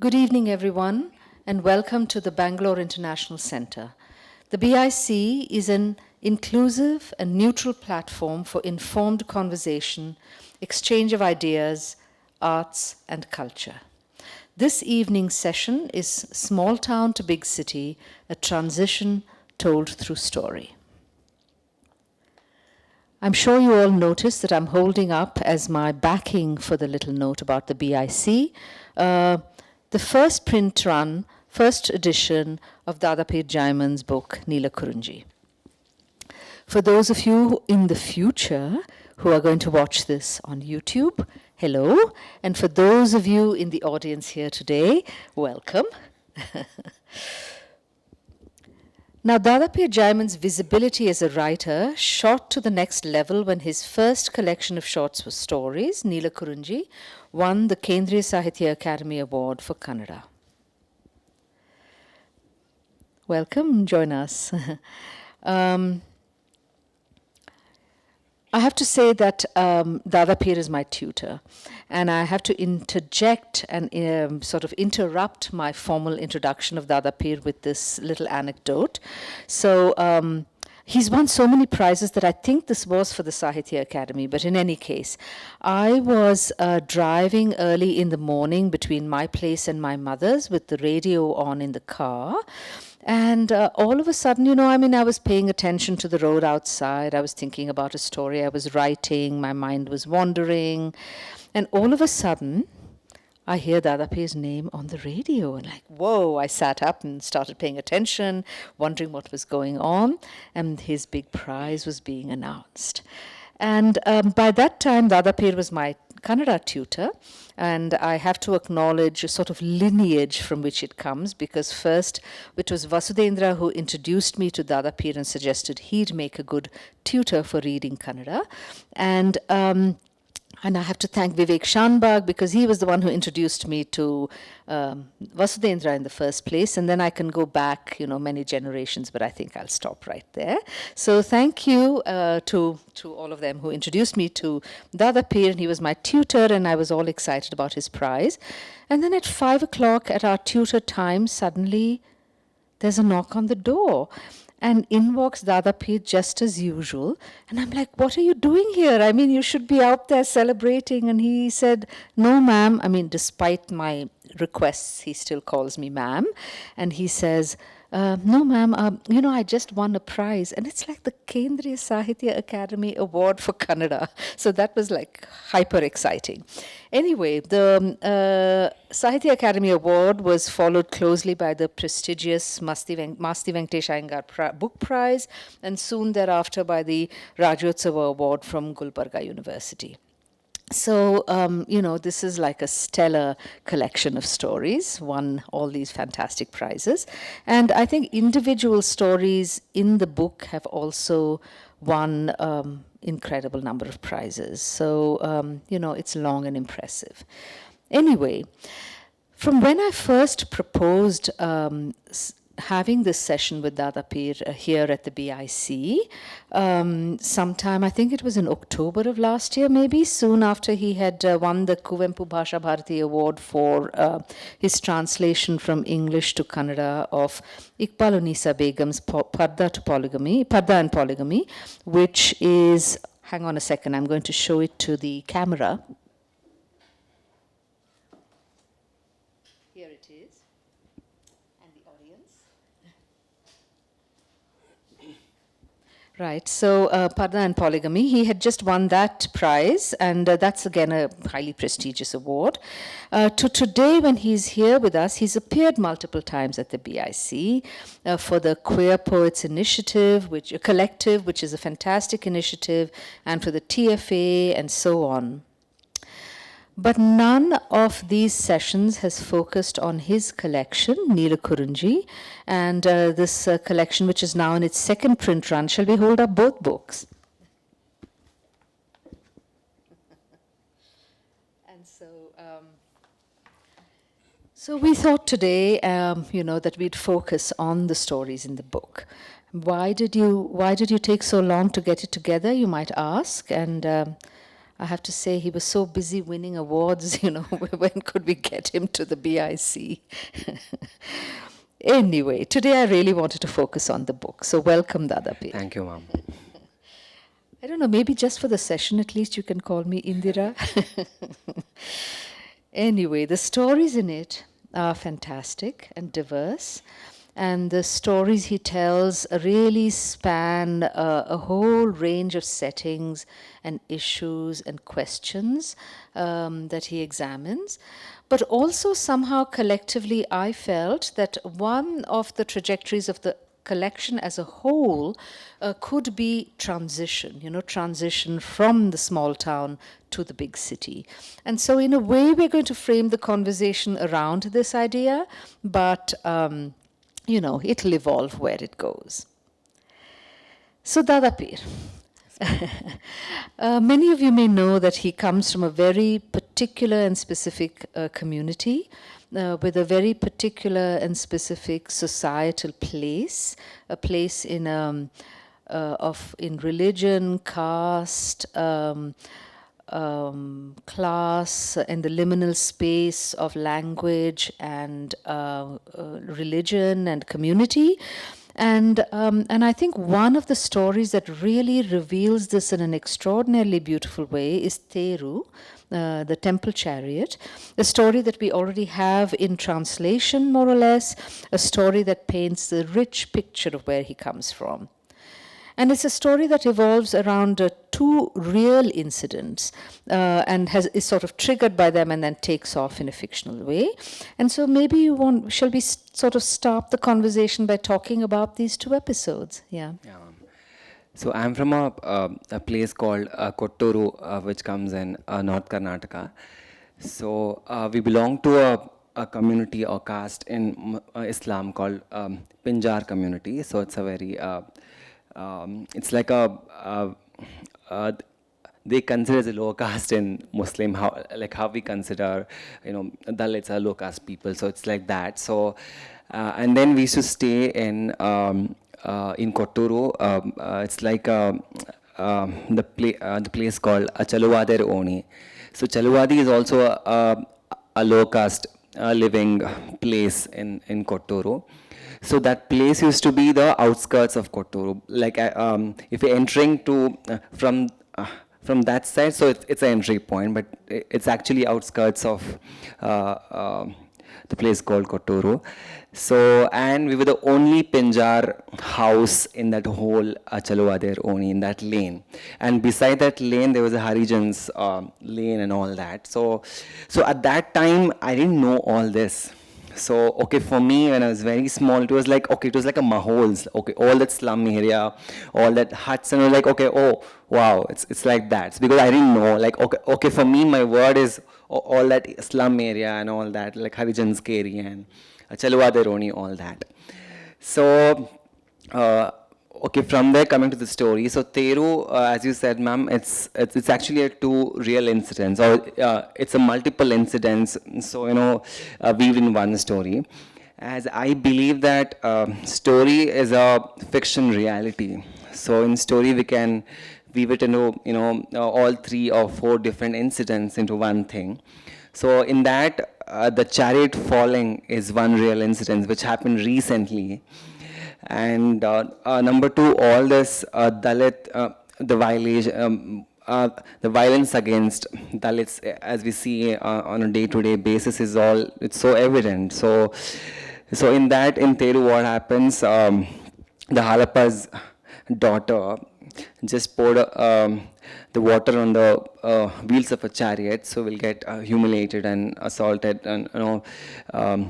Good evening, everyone, and welcome to the Bangalore International Centre. The BIC is an inclusive and neutral platform for informed conversation, exchange of ideas, arts, and culture. This evening's session is Small Town to Big City, a transition told through story. I'm sure you all noticed that I'm holding up as my backing for the little note about the BIC, the first print run, first edition of Dadapeer Jyman's book, Neela Kurunji. For those of you in the future who are going to watch this on YouTube, hello. And for those of you in the audience here today, welcome. Now, Dadapeer Jyman's visibility as a writer shot to the next level when his first collection of short stories, Neela Kurunji, won the Kendra Sahitya Akademi Award for Kannada. Welcome, join us. I have to say that Dadapeer is my tutor, and I have to interject and sort of interrupt my formal introduction of Dadapeer with this little anecdote. So he's won so many prizes that I think this was for the Sahitya Akademi, but in any case, I was driving early in the morning between my place and my mother's with the radio on in the car. And all of a sudden, I was paying attention to the road outside. I was thinking about a story I was writing. My mind was wandering. And all of a sudden, I hear Dadapeer's name on the radio. And whoa, I sat up and started paying attention, wondering what was going on. And his big prize was being announced. And by that time, Dadapeer was my Kannada tutor, and I have to acknowledge a sort of lineage from which it comes, because first it was Vasudendra who introduced me to Dadapeer and suggested he'd make a good tutor for reading Kannada. And I have to thank Vivek Shanbag, because he was the one who introduced me to Vasudendra in the first place. And then I can go back, many generations, but I think I'll stop right there. So thank you to all of them who introduced me to Dadapeer. And he was my tutor, and I was all excited about his prize. And then at 5 o'clock at our tutor time, suddenly there's a knock on the door. And in walks Dadapeer just as usual. And I'm like, what are you doing here? You should be out there celebrating. And he said, no, ma'am. Despite my requests, he still calls me ma'am. And he says, no, ma'am, I just won a prize. And it's like the Kendra Sahitya Akademi Award for Kannada. So that was hyper exciting. Anyway, the Sahitya Akademi Award was followed closely by the prestigious Masti Venkatesh Iyengar Book Prize, and soon thereafter by the Rajyotsava Award from Gulbarga University. So, this is like a stellar collection of stories, won all these fantastic prizes. And I think individual stories in the book have also won incredible number of prizes. So, it's long and impressive. Anyway, from when I first proposed having this session with Dadapeer here at the BIC, sometime, I think it was in October of last year, maybe, soon after he had won the Kuvempu Bhasha Bharati Award for his translation from English to Kannada of Iqbal Unisa Begum's Parda and Polygamy, which is, hang on a second, I'm going to show it to the camera. Here it is. Right, so Parda and Polygamy, he had just won that prize, and that's again a highly prestigious award. To today, when he's here with us, he's appeared multiple times at the BIC for the Queer Poets Initiative, a collective, which is a fantastic initiative, and for the TFA, and so on. But none of these sessions has focused on his collection, Neela Kurunji, and this collection, which is now in its second print run. Shall we hold up both books? And so we thought today, that we'd focus on the stories in the book. Why did you take so long to get it together, you might ask? And I have to say he was so busy winning awards, when could we get him to the BIC? Anyway, today I really wanted to focus on the book. So welcome, Dadapeer. Thank you, ma'am. I don't know, maybe just for the session at least you can call me Indira. Anyway, the stories in it are fantastic and diverse. And the stories he tells really span a whole range of settings and issues and questions that he examines. But also somehow collectively I felt that one of the trajectories of the collection as a whole could be transition from the small town to the big city. And so in a way we're going to frame the conversation around this idea, but it'll evolve where it goes. So Dadapeer. Many of you may know that he comes from a very particular and specific community with a very particular and specific societal place, a place in religion, caste, class, and the liminal space of language and religion and community. And I think one of the stories that really reveals this in an extraordinarily beautiful way is Theru, the temple chariot, a story that we already have in translation, more or less, a story that paints the rich picture of where he comes from. And it's a story that evolves around two real incidents and is sort of triggered by them and then takes off in a fictional way. And so maybe shall we sort of start the conversation by talking about these two episodes? Yeah. So I'm from a place called Kotturu, which comes in North Karnataka. So we belong to a community or caste in Islam called Pinjar community. So it's a very... it's like they consider as a low caste in Muslim, how we consider, Dalits are low caste people. So it's like that. So, and then we used to stay in Kotturu. It's like the place called Chaluvader Oni. So Chaluwadi is also a low caste living place in Kotturu. So that place used to be the outskirts of Kotturu. Like if you're entering from that side, so it's an entry point, but it's actually outskirts of the place called Kotturu. So, and we were the only Pinjar house in that whole Chaluvader Oni, in that lane. And beside that lane, there was a Harijan's lane and all that. So at that time, I didn't know all this. So, okay, for me, when I was very small, it was like, okay, it was like a mahols, okay, all that slum area, all that huts, and I was like, okay, oh, wow, it's like that. So because I didn't know, like, okay, for me, my word is all that slum area and all that, like Harijan's Keri and Chaluvaderoni, all that. So, okay, from there coming to the story. So Theru, as you said, ma'am, it's actually two real incidents, or it's a multiple incidents. So weave in one story. As I believe that story is a fiction reality. So in story we can weave it into all 3 or 4 different incidents into one thing. So in that, the chariot falling is one real incident which happened recently. And number 2, all this Dalit, the violation, the violence against Dalits, as we see on a day-to-day basis, it's so evident. So in Theru, what happens? The Halapa's daughter just poured the water on the wheels of a chariot, so will get humiliated and assaulted, and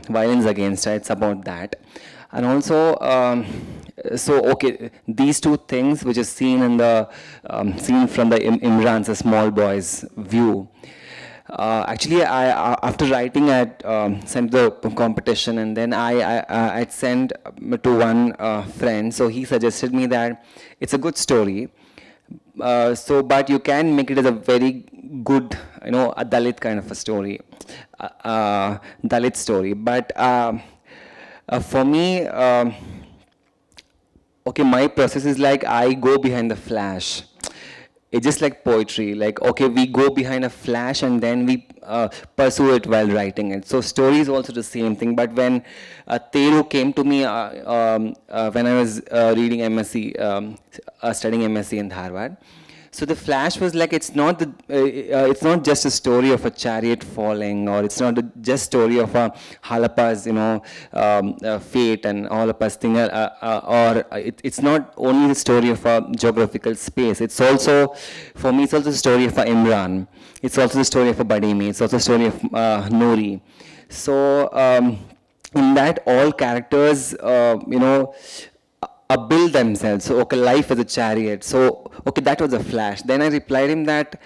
violence against her. It's about that. And also, okay, these 2 things which is seen in the seen from the Imran's, a small boy's view. Actually, I after writing, I sent the competition, and then I sent to one friend. So he suggested me that it's a good story. But you can make it as a very good, a Dalit kind of a story, Dalit story. But for me, okay, my process is like I go behind the flash. it's just like poetry. Like, okay, we go behind a flash and then we pursue it while writing it. So story is also the same thing. But when Theru came to me when I was reading MSc, studying MSc in Harvard. So the flash was like, it's not just a story of a chariot falling, or it's not just story of a Halapa's fate and all of us thing, it's not only the story of a geographical space. It's also, for me, it's also the story of a Imran. It's also the story of a Badimi. It's also the story of Nouri. So in that, all characters, build themselves. So, okay, life is a chariot. So, okay, that was a flash. Then I replied him that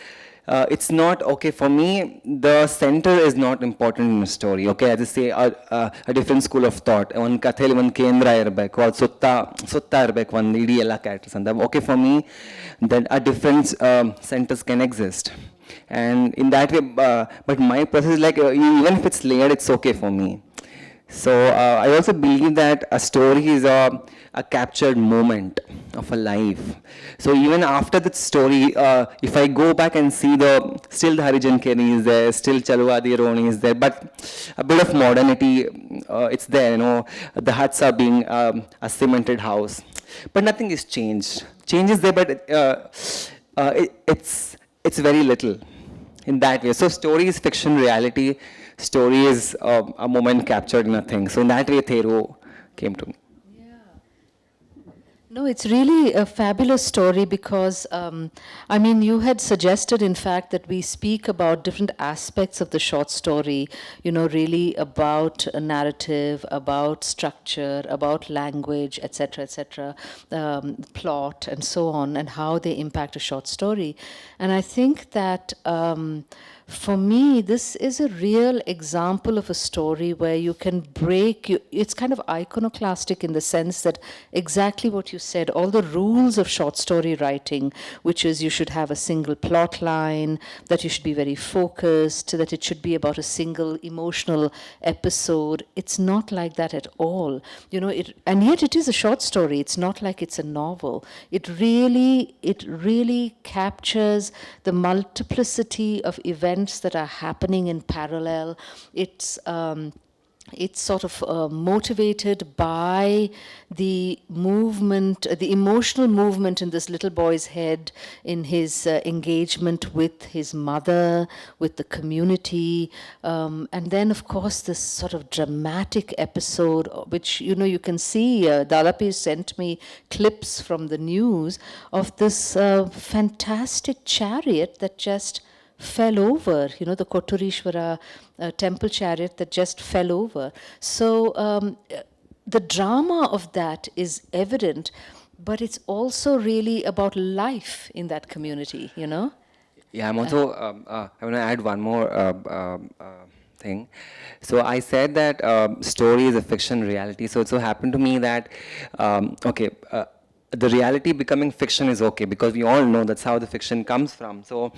it's not, okay, for me, the center is not important in a story. Okay, as I say, a different school of thought. One katheli, one Kendra irbek, or sutta irbek, one idi ella characters. And okay, for me, that a different centers can exist. And in that way, but my process is like, even if it's layered, it's okay for me. So I also believe that a story is a captured moment of a life. So even after the story, if I go back and see still the Harijan Keni is there, still Chalwadi Roni is there, but a bit of modernity, it's there, the huts are being a cemented house. But nothing is changed. Change is there, but it's very little in that way. So story is fiction, reality. Story is a moment captured in a thing. So in that way, Theru came to me. No, it's really a fabulous story because, you had suggested, in fact, that we speak about different aspects of the short story, really about a narrative, about structure, about language, etc., plot, and so on, and how they impact a short story. And I think that for me, this is a real example of a story where you can it's kind of iconoclastic in the sense that exactly what you said, all the rules of short story writing, which is you should have a single plot line, that you should be very focused, that it should be about a single emotional episode. It's not like that at all. And yet it is a short story. It's not like it's a novel. It really captures the multiplicity of events that are happening in parallel. It's sort of motivated by the movement, the emotional movement in this little boy's head, in his engagement with his mother, with the community, and then, of course, this sort of dramatic episode, which, you can see, Dadapeer sent me clips from the news of this fantastic chariot that just fell over, the Kotturishwara temple chariot that just fell over. So the drama of that is evident, but it's also really about life in that community, Yeah, I'm also, I want to add one more thing. So I said that story is a fiction reality. So it so happened to me that, the reality becoming fiction is okay, because we all know that's how the fiction comes from. So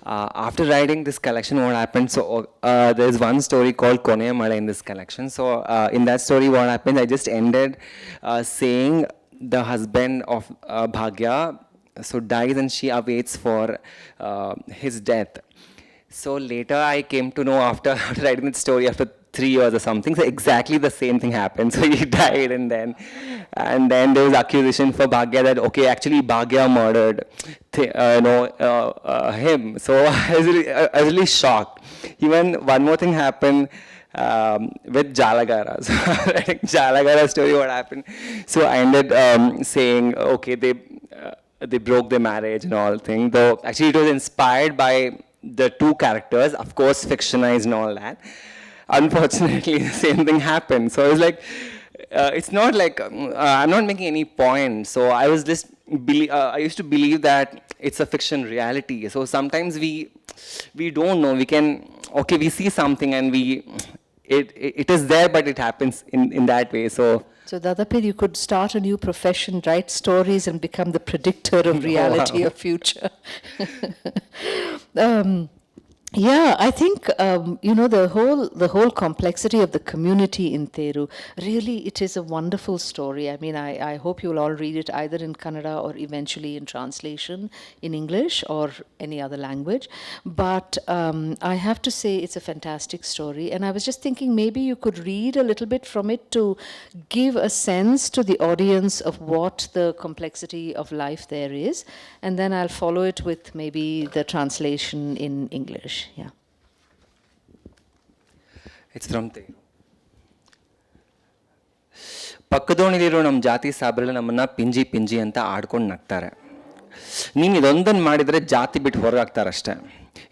after writing this collection, what happened, so there's one story called Koneya Mala in this collection. So in that story, what happened, I just ended saying the husband of Bhagya so dies and she awaits for his death. So later I came to know after writing the story, after 3 years or something, so exactly the same thing happened. So he died, and then there was accusation for Bhagya that, okay, actually Bhagya murdered him. So I was really shocked. Even one more thing happened with Jalagara. So writing Jalagara story, what happened? So I ended saying, okay, they broke their marriage and all thing. Though actually it was inspired by the two characters, of course, fictionized and all that. Unfortunately, the same thing happened. So I was like, it's not like I'm not making any point. So I was just I used to believe that it's a fiction reality. So sometimes we don't know. We see something and it is there, but it happens in that way. So Dadapeer, you could start a new profession, write stories, and become the predictor of reality or future. Yeah, I think the whole complexity of the community in Theru. Really, it is a wonderful story. I mean, I hope you'll all read it either in Kannada or eventually in translation in English or any other language. But I have to say, it's a fantastic story. And I was just thinking maybe you could read a little bit from it to give a sense to the audience of what the complexity of life there is, and then I'll follow it with maybe the translation in English. Yeah. It's from Theru. ಪಕ್ಕದೋಣಿಲಿರೋ ನಮ್ಮ ಜಾತಿ ಸಾಬ್ರೆಲ್ಲ ನಮ್ಮನ್ನ ಪಿಂಜಿ ಪಿಂಜಿ ಅಂತ ಆಡ್ಕೊಂಡು ನಗ್ತಾರೆ. ನೀನು ಇದೊಂದನ್ನು ಮಾಡಿದರೆ ಜಾತಿ ಬಿಟ್ಟು ಹೊರಗಾಗ್ತಾರಷ್ಟೆ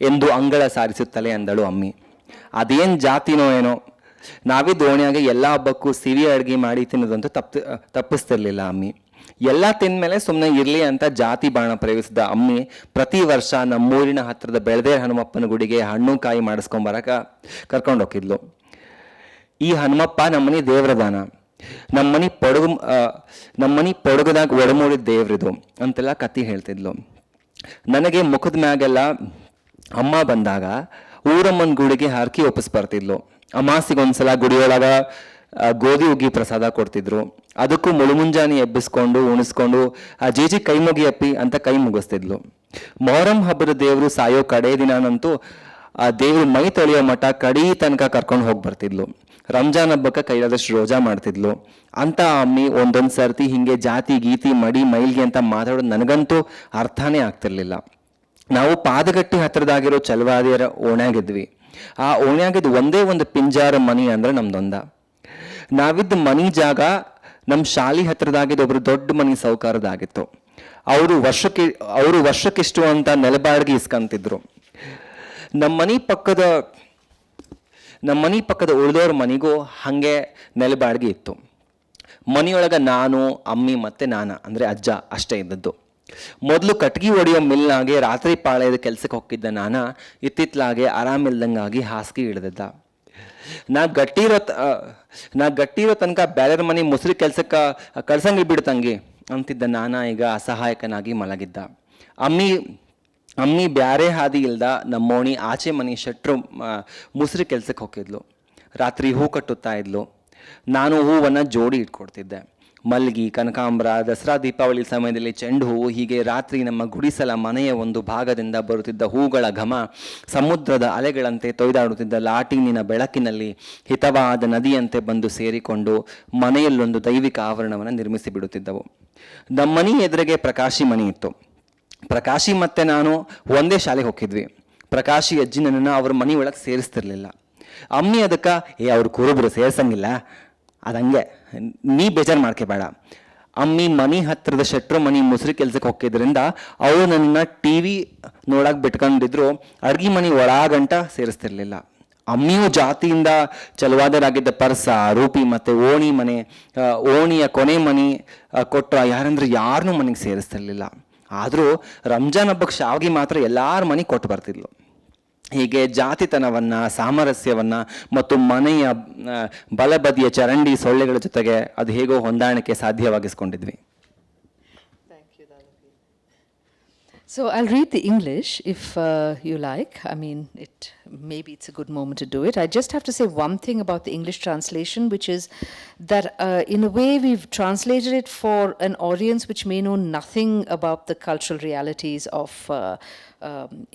ಎಂದು ಅಂಗಳ ಸಾರಿಸುತ್ತಲೇ ಅಂದಳು ಅಮ್ಮಿ. ಅದೇನು ಜಾತಿನೋ ಏನೋ, ನಾವೇ ದೋಣಿಯಾಗೆ ಎಲ್ಲ ಹಬ್ಬಕ್ಕೂ ಸಿರಿ ಅಡುಗೆ ಮಾಡಿ ತಿನ್ನೋದಂತೂ ತಪ್ಪಿಸ್ತಿರ್ಲಿಲ್ಲ ಅಮ್ಮಿ. ಎಲ್ಲ ತಿಂದಮೇಲೆ ಸುಮ್ಮನೆ ಇರಲಿ ಅಂತ ಜಾತಿ ಬಾಣ ಪ್ರಯೋಗಿಸಿದ ಅಮ್ಮಿ ಪ್ರತಿ ವರ್ಷ ನಮ್ಮೂರಿನ ಹತ್ತಿರದ ಬೆಳದೇರ ಹನುಮಪ್ಪನ ಗುಡಿಗೆ ಹಣ್ಣು ಕಾಯಿ ಮಾಡಿಸ್ಕೊಂಬರಕ ಕರ್ಕೊಂಡು ಹೋಗಿದ್ಲು. ಈ ಹನುಮಪ್ಪ ನಮ್ಮನೆ ದೇವ್ರದಾನ, ನಮ್ಮನಿ ಪೊಡಗದಾಗ ಒಡಮೂಡಿದ ದೇವ್ರಿದು ಅಂತೆಲ್ಲ ಕತ್ತಿ ಹೇಳ್ತಿದ್ಲು. ನನಗೆ ಮುಖದ ಮ್ಯಾಗೆಲ್ಲ ಅಮ್ಮ ಬಂದಾಗ ಊರಮ್ಮನ ಗುಡಿಗೆ ಹರಕಿ ಒಪ್ಪಿಸ್ ಬರ್ತಿದ್ಲು. ಅಮಾಸಿಗೊಂದ್ಸಲ ಗುಡಿಯೊಳಗ ಗೋಧಿ ಉಗ್ಗಿ ಪ್ರಸಾದ ಕೊಡ್ತಿದ್ರು. ಅದಕ್ಕೂ ಮುಳುಮುಂಜಾನಿ ಎಬ್ಬಿಸ್ಕೊಂಡು ಉಣಿಸ್ಕೊಂಡು ಆ ಜೇಜಿ ಕೈ ಮುಗಿಯಪ್ಪಿ ಅಂತ ಕೈ ಮುಗಿಸ್ತಿದ್ಲು. ಮೊಹರಂ ಹಬ್ಬದ ದೇವರು ಸಾಯೋ ಕಡೆ ದಿನಾನಂತೂ ಆ ದೇವ್ರು ಮೈ ತೊಳೆಯೋ ಮಠ ಕಡೀ ತನಕ ಕರ್ಕೊಂಡು ಹೋಗಿ ಬರ್ತಿದ್ಲು. ರಂಜಾನ್ ಹಬ್ಬಕ್ಕೆ ಕೈಲಾದಷ್ಟು ರೋಜಾ ಮಾಡ್ತಿದ್ಲು. ಅಂತ ಅಮ್ಮಿ ಒಂದೊಂದು ಸರ್ತಿ ಹಿಂಗೆ ಜಾತಿ ಗೀತಿ ಮಡಿ ಮೈಲ್ಗೆ ಅಂತ ಮಾತಾಡೋದು ನನಗಂತೂ ಅರ್ಥನೇ ಆಗ್ತಿರ್ಲಿಲ್ಲ. ನಾವು ಪಾದಗಟ್ಟಿ ಹತ್ರದಾಗಿರೋ ಚಲವಾದಿಯರ ಓಣ್ಯಾಗಿದ್ವಿ. ಆ ಓಣ್ಯಾಗಿದ್ದು ಒಂದೇ ಒಂದು ಪಿಂಜಾರ ಮನಿ ಅಂದ್ರೆ ನಮ್ದೊಂದ. ನಾವಿದ್ದ ಮನಿ ಜಾಗ ನಮ್ಮ ಶಾಲಿ ಹತ್ರದಾಗಿದ್ದು ಒಬ್ರು ದೊಡ್ಡ ಮನಿ ಸೌಕಾರದಾಗಿತ್ತು. ಅವರು ವರ್ಷಕ್ಕಿಷ್ಟು ಅಂತ ನೆಲಬಾಡಿಗೆ ಇಸ್ಕಂತಿದ್ರು. ನಮ್ಮ ಮನಿ ಪಕ್ಕದ ಉಳಿದವ್ರ ಮನಿಗೂ ಹಾಗೆ ನೆಲಬಾಡಿಗೆ ಇತ್ತು. ಮನಿಯೊಳಗೆ ನಾನು, ಅಮ್ಮಿ ಮತ್ತೆ ಅಂದರೆ ಅಜ್ಜ ಅಷ್ಟೇ ಇದ್ದದ್ದು. ಮೊದಲು ಕಟ್ಗಿ ಹೊಡೆಯೋ ಮಿಲ್ನಾಗೆ ರಾತ್ರಿ ಪಾಳೆಯದ ಕೆಲ್ಸಕ್ಕೆ ಹೋಗಿದ್ದ ಇತ್ತಿತ್ಲಾಗೆ ಆರಾಮಿಲ್ದಂಗಾಗಿ ಹಾಸಿಗೆ ಇಳಿದಿದ್ದ. ನಾ ಗಟ್ಟಿರೋ ತನಕ ಬ್ಯಾರೆರ ಮನೆ ಮುಸ್ರಿ ಕೆಲ್ಸಕ್ಕೆ ಕಳ್ಸಂಗಿ ಬಿಡ್ತಂಗಿ ಅಂತಿದ್ದ ಈಗ ಅಸಹಾಯಕನಾಗಿ ಮಲಗಿದ್ದ. ಅಮ್ಮಿ ಬ್ಯಾರೆ ಹಾದಿ ಇಲ್ದ ನಮ್ಮೋಣಿ ಆಚೆ ಮನೆ ಶೆಟ್ರು ಮುಸ್ರಿ ಕೆಲ್ಸಕ್ಕೆ ಹೋಗಿದ್ಲು. ರಾತ್ರಿ ಹೂ ಕಟ್ಟುತ್ತಾ ಇದ್ಲು. ನಾನು ಹೂವನ್ನು ಜೋಡಿ ಇಟ್ಕೊಡ್ತಿದ್ದೆ. ಮಲ್ಗಿ, ಕನಕಾಂಬರ, ದಸರಾ ದೀಪಾವಳಿ ಸಮಯದಲ್ಲಿ ಚೆಂಡು ಹೂವು, ಹೀಗೆ ರಾತ್ರಿ ನಮ್ಮ ಗುಡಿಸಲ ಮನೆಯ ಒಂದು ಭಾಗದಿಂದ ಬರುತ್ತಿದ್ದ ಹೂಗಳ ಘಮ ಸಮುದ್ರದ ಅಲೆಗಳಂತೆ ತೊಯ್ದಾಡುತ್ತಿದ್ದ ಲಾಟಿನಿನ ಬೆಳಕಿನಲ್ಲಿ ಹಿತವಾದ ನದಿಯಂತೆ ಬಂದು ಸೇರಿಕೊಂಡು ಮನೆಯಲ್ಲೊಂದು ದೈವಿಕ ಆವರಣವನ್ನು ನಿರ್ಮಿಸಿ ಬಿಡುತ್ತಿದ್ದವು. ನಮ್ಮನೆ ಎದುರಿಗೆ ಪ್ರಕಾಶಿ ಮನೆ ಇತ್ತು. ಪ್ರಕಾಶಿ ಮತ್ತೆ ನಾನು ಒಂದೇ ಶಾಲೆಗೆ ಹೋಗಿದ್ವಿ. ಪ್ರಕಾಶಿ ಅಜ್ಜಿ ನನ್ನನ್ನು ಅವ್ರ ಮನೆ ಒಳಗೆ ಸೇರಿಸ್ತಿರ್ಲಿಲ್ಲ. ಅಮ್ಮಿ ಅದಕ್ಕೆ ಅವ್ರು ಕುರುಬರು ಸೇರ್ಸಂಗಿಲ್ಲ, ಅದಂಗೆ ನೀ ಬೇಜಾರು ಮಾಡ್ಕೋಬೇಡ. ಅಮ್ಮಿ ಮನೆ ಹತ್ತಿರದ ಶೆಟ್ರು ಮನೆ ಮುಸ್ರಿ ಕೆಲ್ಸಕ್ಕೆ ಹೋಗಿದ್ರಿಂದ ಅವರು ನನ್ನ ಟಿವಿ ನೋಡಕ್ಕೆ ಬಿಟ್ಕೊಂಡಿದ್ರು. ಅಡ್ಗಿ ಮನೆ ಒಳಗಂಟ ಸೇರಿಸ್ತಿರ್ಲಿಲ್ಲ. ಅಮ್ಮಿಯು ಜಾತಿಯಿಂದ ಚಲವಾದರಾಗಿದ್ದ ಪರ್ಸ, ರೂಪಿ ಮತ್ತೆ ಓಣಿಯ ಕೊನೆ ಮನೆ ಕೊಟ್ರ ಯಾರನ್ನೂ ಮನೆಗೆ ಸೇರಿಸ್ತಿರ್ಲಿಲ್ಲ. ಆದರೂ ರಂಜಾನ್ ಹಬ್ಬಕ್ಕೆ ಶಾವಿಗೆ ಮಾತ್ರ ಎಲ್ಲಾರ ಮನೆಗೆ ಕೊಟ್ಟು ಬರ್ತಿದ್ಲು. ಹೀಗೆ ಜಾತಿತನವನ್ನು, ಸಾಮರಸ್ಯವನ್ನು ಮತ್ತು ಮನೆಯ ಬಲಬದಿಯ ಚರಂಡಿ ಸೊಳ್ಳೆಗಳ ಜೊತೆಗೆ ಅದು ಹೇಗೋ ಹೊಂದಾಣಿಕೆ ಸಾಧ್ಯವಾಗಿಸ್ಕೊಂಡಿದ್ವಿ. So I'll read the English if you like. I mean, maybe it's a good moment to do it. I just have to say one thing about the English translation, which is that in a way we've translated it for an audience which may know nothing about the cultural realities of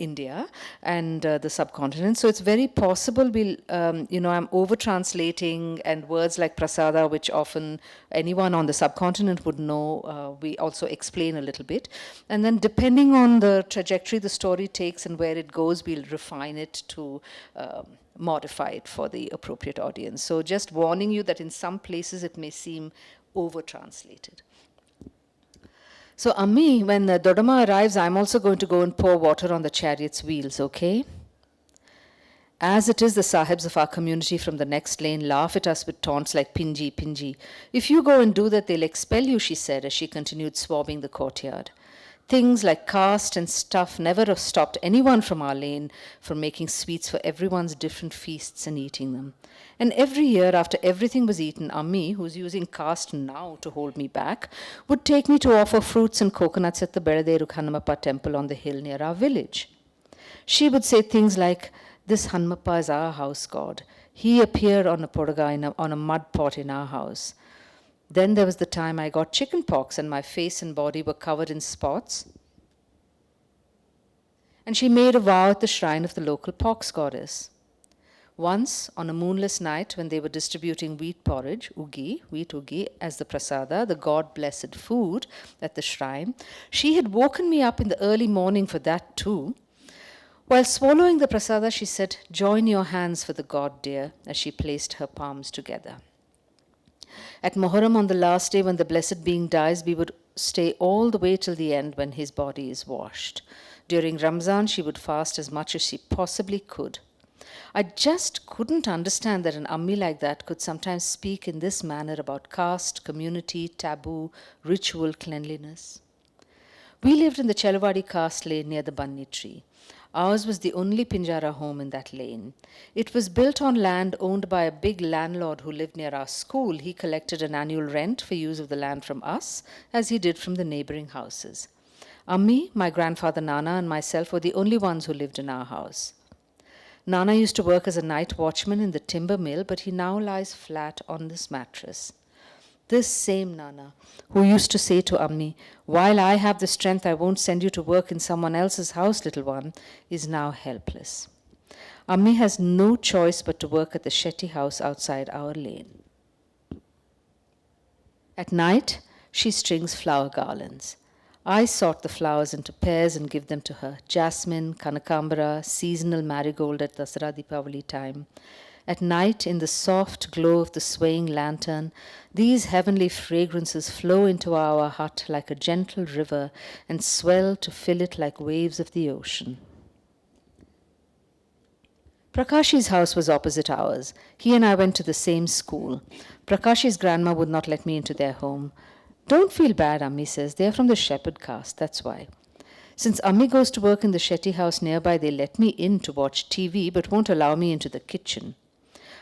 India and the subcontinent. So it's very possible I'm over-translating, and words like prasada, which often anyone on the subcontinent would know, we also explain a little bit. And then depending on the trajectory the story takes and where it goes, we'll refine it to modify it for the appropriate audience. So just warning you that in some places it may seem over-translated. So, Ammi, when Dodama arrives, I'm also going to go and pour water on the chariot's wheels, okay? As it is, the sahibs of our community from the next lane laugh at us with taunts like pinji, pinji. If you go and do that, they'll expel you, she said as she continued swabbing the courtyard. Things like caste and stuff never have stopped anyone from our lane from making sweets for everyone's different feasts and eating them. And every year, after everything was eaten, Ammi, who's using caste now to hold me back, would take me to offer fruits and coconuts at the Bellary Hanummappa temple on the hill near our village. She would say things like, "This Hanmappa is our house god. He appeared on a podaga, on a mud pot in our house." Then there was the time I got chicken pox and my face and body were covered in spots. And she made a vow at the shrine of the local pox goddess. Once, on a moonless night when they were distributing wheat porridge, wheat ugi, as the prasada, the God-blessed food at the shrine, she had woken me up in the early morning for that too. While swallowing the prasada, she said, "Join your hands for the god, dear," as she placed her palms together. At Moharram, on the last day when the blessed being dies, we would stay all the way till the end when his body is washed. During Ramzan, she would fast as much as she possibly could. I just couldn't understand that an ammi like that could sometimes speak in this manner about caste, community, taboo, ritual, cleanliness. We lived in the Chelwadi caste lane near the Banni tree. Ours was the only Pinjara home in that lane. It was built on land owned by a big landlord who lived near our school. He collected an annual rent for use of the land from us, as he did from the neighboring houses. Ammi, my grandfather Nana, and myself were the only ones who lived in our house. Nana used to work as a night watchman in the timber mill, but he now lies flat on this mattress. This same Nana, who used to say to Ammi, "While I have the strength, I won't send you to work in someone else's house, little one," is now helpless. Ammi has no choice but to work at the Shetty house outside our lane. At night, she strings flower garlands. I sort the flowers into pairs and give them to her. Jasmine, Kanakambara, seasonal marigold at Dasara Deepavali time. At night, in the soft glow of the swaying lantern, these heavenly fragrances flow into our hut like a gentle river and swell to fill it like waves of the ocean. Prakashi's house was opposite ours. He and I went to the same school. Prakashi's grandma would not let me into their home. "Don't feel bad," Ammi says. "They're from the shepherd caste, that's why." Since Ammi goes to work in the Shetty house nearby, they let me in to watch TV but won't allow me into the kitchen.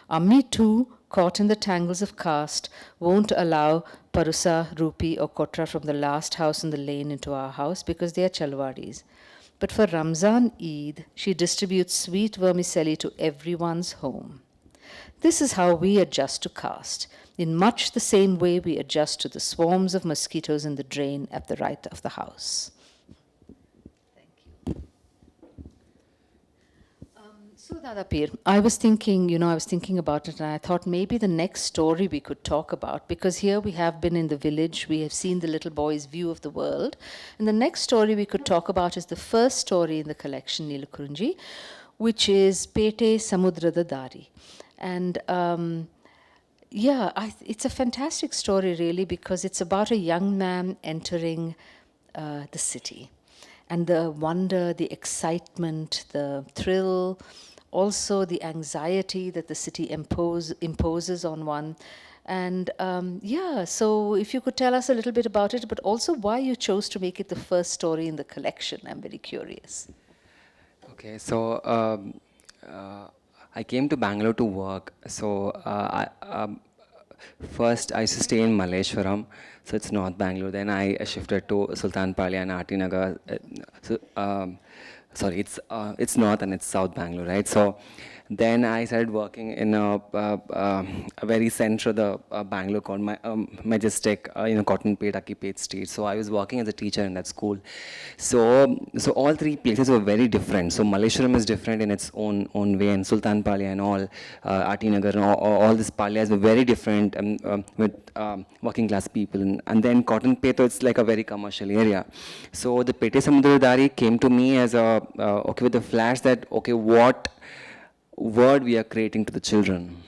Ammi too, caught in the tangles of caste, won't allow Parusa, Rupi or Kotra from the last house in the lane into our house because they are Chalwadis. But for Ramzan Eid, she distributes sweet vermicelli to everyone's home. This is how we adjust to caste, in much the same way we adjust to the swarms of mosquitoes in the drain at the right of the house. So Dadapeer, I was thinking about it and I thought maybe the next story we could talk about, because here we have been in the village, we have seen the little boy's view of the world, and the next story we could talk about is the first story in the collection, Neelakurunji, which is Pete Samudrada Dari. And it's a fantastic story really, because it's about a young man entering the city. And the wonder, the excitement, the thrill, also the anxiety that the city imposes on one. And so if you could tell us a little bit about it, but also why you chose to make it the first story in the collection. I'm very curious. Okay, so I came to Bangalore to work. So first I used to stay in Malleshwaram, so it's North Bangalore. Then I shifted to Sultanpally and Atinagar. It's North and it's South Bangalore, right? So then I started working in a very center of the Bangalore called Majestic, Cottonpate, Akipate Street. So I was working as a teacher in that school. So all three places were very different. So Malleshwaram is different in its own way, and Sultanpally and all, Atinagar and all these palyas were very different with working class people. And then Cottonpate, it's like a very commercial area. So the Pete Samudradari came to me as with the flash that, what word we are creating to the children.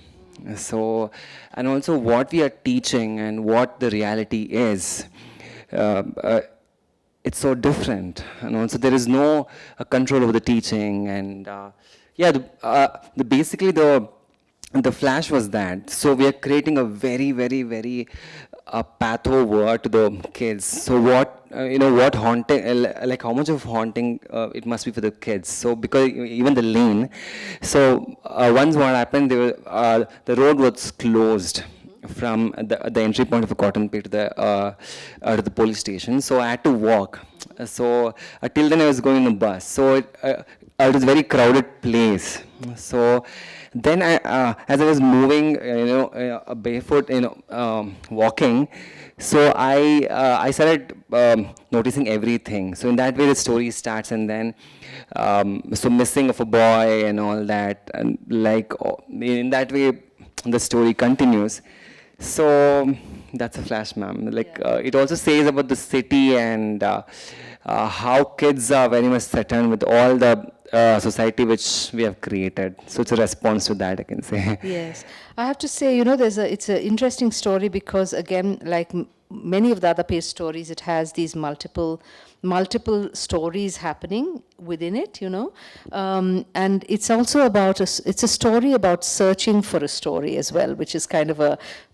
So, and also what we are teaching and what the reality is. It's so different, and also there is no control over the teaching, and basically the flash was that. So we are creating a very, very, very patho word to the kids. So what haunting, like how much of haunting it must be for the kids. So because even the lane, so once what happened, the road was closed from the entry point of a Cottonpate to the police station. So I had to walk. So till then I was going in the bus. So it was a very crowded place. So then as I was moving, barefoot, walking, so I started noticing everything. So in that way, the story starts, and then so missing of a boy and all that, and like in that way, the story continues. So that's a flash, ma'am. Like it also says about the city and how kids are very much threatened with all the society which we have created. So it's a response to that, I can say. Yes, I have to say, it's an interesting story because again, like many of the other page stories, it has these multiple stories happening within it, and it's also about it's a story about searching for a story as well, which is kind of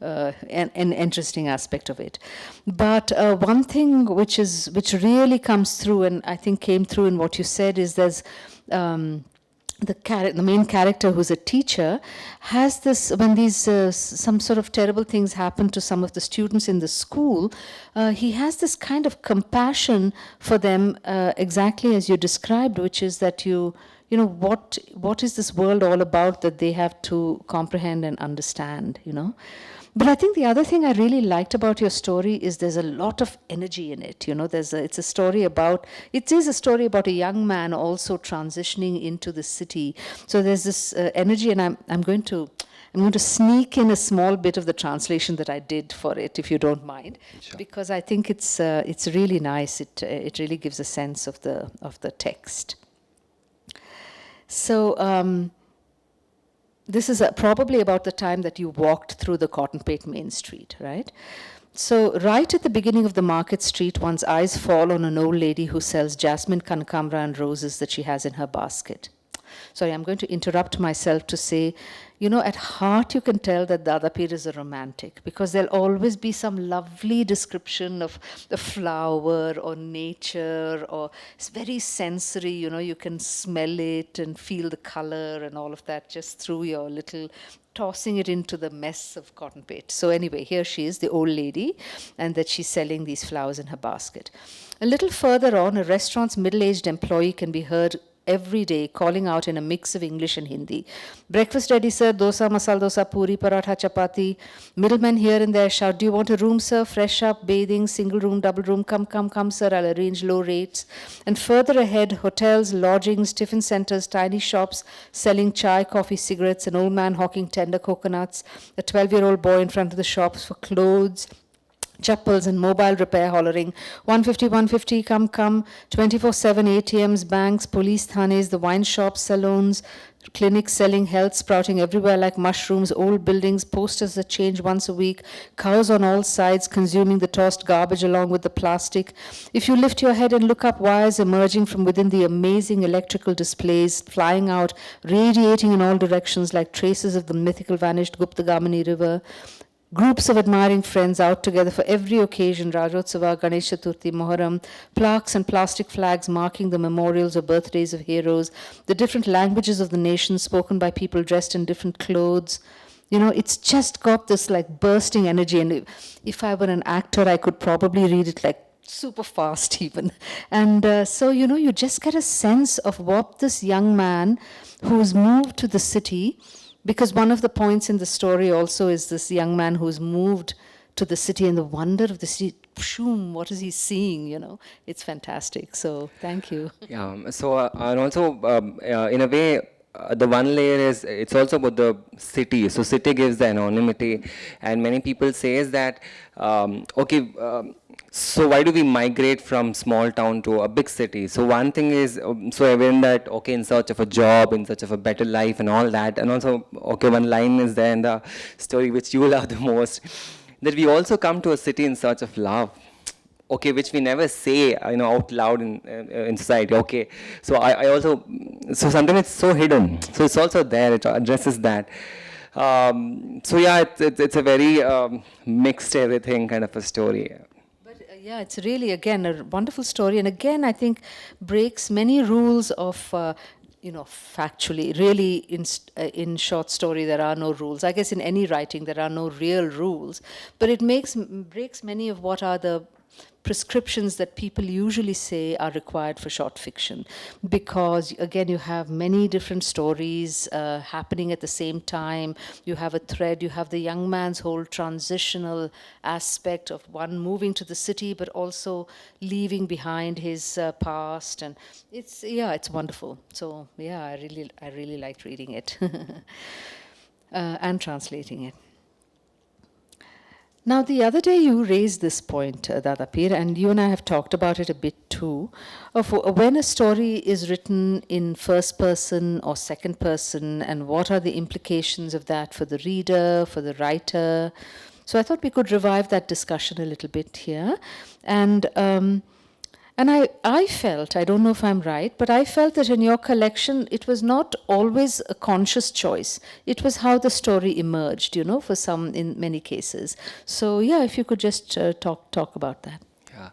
an interesting aspect of it. But one thing which really comes through, and I think came through in what you said, is there's the main character, who's a teacher, has this, when these some sort of terrible things happen to some of the students in the school, he has this kind of compassion for them, exactly as you described, which is that what is this world all about that they have to comprehend and understand. But I think the other thing I really liked about your story is there's a lot of energy in it. It is a story about a young man also transitioning into the city. So there's this energy, and I'm going to sneak in a small bit of the translation that I did for it, if you don't mind, Sure. because I think it's really nice. It really gives a sense of the text. So. This is probably about the time that you walked through the Cottonpate Main Street, right? So right at the beginning of the market street, one's eyes fall on an old lady who sells jasmine, kanakamra, and roses that she has in her basket. Sorry, I'm going to interrupt myself to say, at heart you can tell that Dadapeer is a romantic, because there'll always be some lovely description of the flower or nature, or it's very sensory, you can smell it and feel the color and all of that just through your little tossing it into the mess of Cottonpate. So anyway, here she is, the old lady, and that she's selling these flowers in her basket. A little further on, a restaurant's middle-aged employee can be heard every day calling out in a mix of English and Hindi. Breakfast ready, sir. Dosa, masala dosa, puri, paratha, chapati. Middlemen here and there shout, do you want a room, sir? Fresh up, bathing, single room, double room. Come, sir. I'll arrange low rates. And further ahead, hotels, lodgings, tiffin centers, tiny shops selling chai, coffee, cigarettes, an old man hawking tender coconuts, a 12-year-old boy in front of the shops for clothes, chappals, and mobile repair hollering 150 come 24/7 ATMs, banks, police thanes, the wine shops, salons, clinics selling health sprouting everywhere like mushrooms, old buildings, posters that change once a week, cows on all sides consuming the tossed garbage along with the plastic. If you lift your head and look up, wires emerging from within the amazing electrical displays, flying out, radiating in all directions like traces of the mythical vanished Gupta Gamini river. Groups of admiring friends out together for every occasion, Rajyotsava, Ganesh Chaturthi, Moharram, plaques and plastic flags marking the memorials or birthdays of heroes, the different languages of the nation spoken by people dressed in different clothes. It's just got this like bursting energy, and if I were an actor, I could probably read it like super fast even. And so, you just get a sense of what this young man who's moved to the city, because one of the points in the story also is this young man who's moved to the city and the wonder of the city. Shoom, what is he seeing? It's fantastic. So thank you. Yeah. So and also in a way, the one layer is it's also about the city. So city gives the anonymity, and many people says that so why do we migrate from small town to a big city? So one thing is so even that in search of a job, in search of a better life and all that, and also one line is there in the story which you love the most, that we also come to a city in search of love. Which we never say, out loud in society. So I also, so sometimes it's so hidden. So it's also there. It addresses that. So yeah, it's a very mixed everything kind of a story. But yeah, it's really again a wonderful story, and again I think breaks many rules of. Factually, really, in short story, there are no rules. I guess in any writing, there are no real rules, but it breaks many of what are the prescriptions that people usually say are required for short fiction, because again you have many different stories happening at the same time. You have a thread, you have the young man's whole transitional aspect of one moving to the city but also leaving behind his past, and it's wonderful. So yeah, I really liked reading it and translating it. Now, the other day you raised this point, Dadapeer, and you and I have talked about it a bit too, of when a story is written in first person or second person, and what are the implications of that for the reader, for the writer. So I thought we could revive that discussion a little bit here. And I felt, I don't know if I'm right, but I felt that in your collection, it was not always a conscious choice. It was how the story emerged, for some, in many cases. So yeah, if you could just talk about that. Yeah.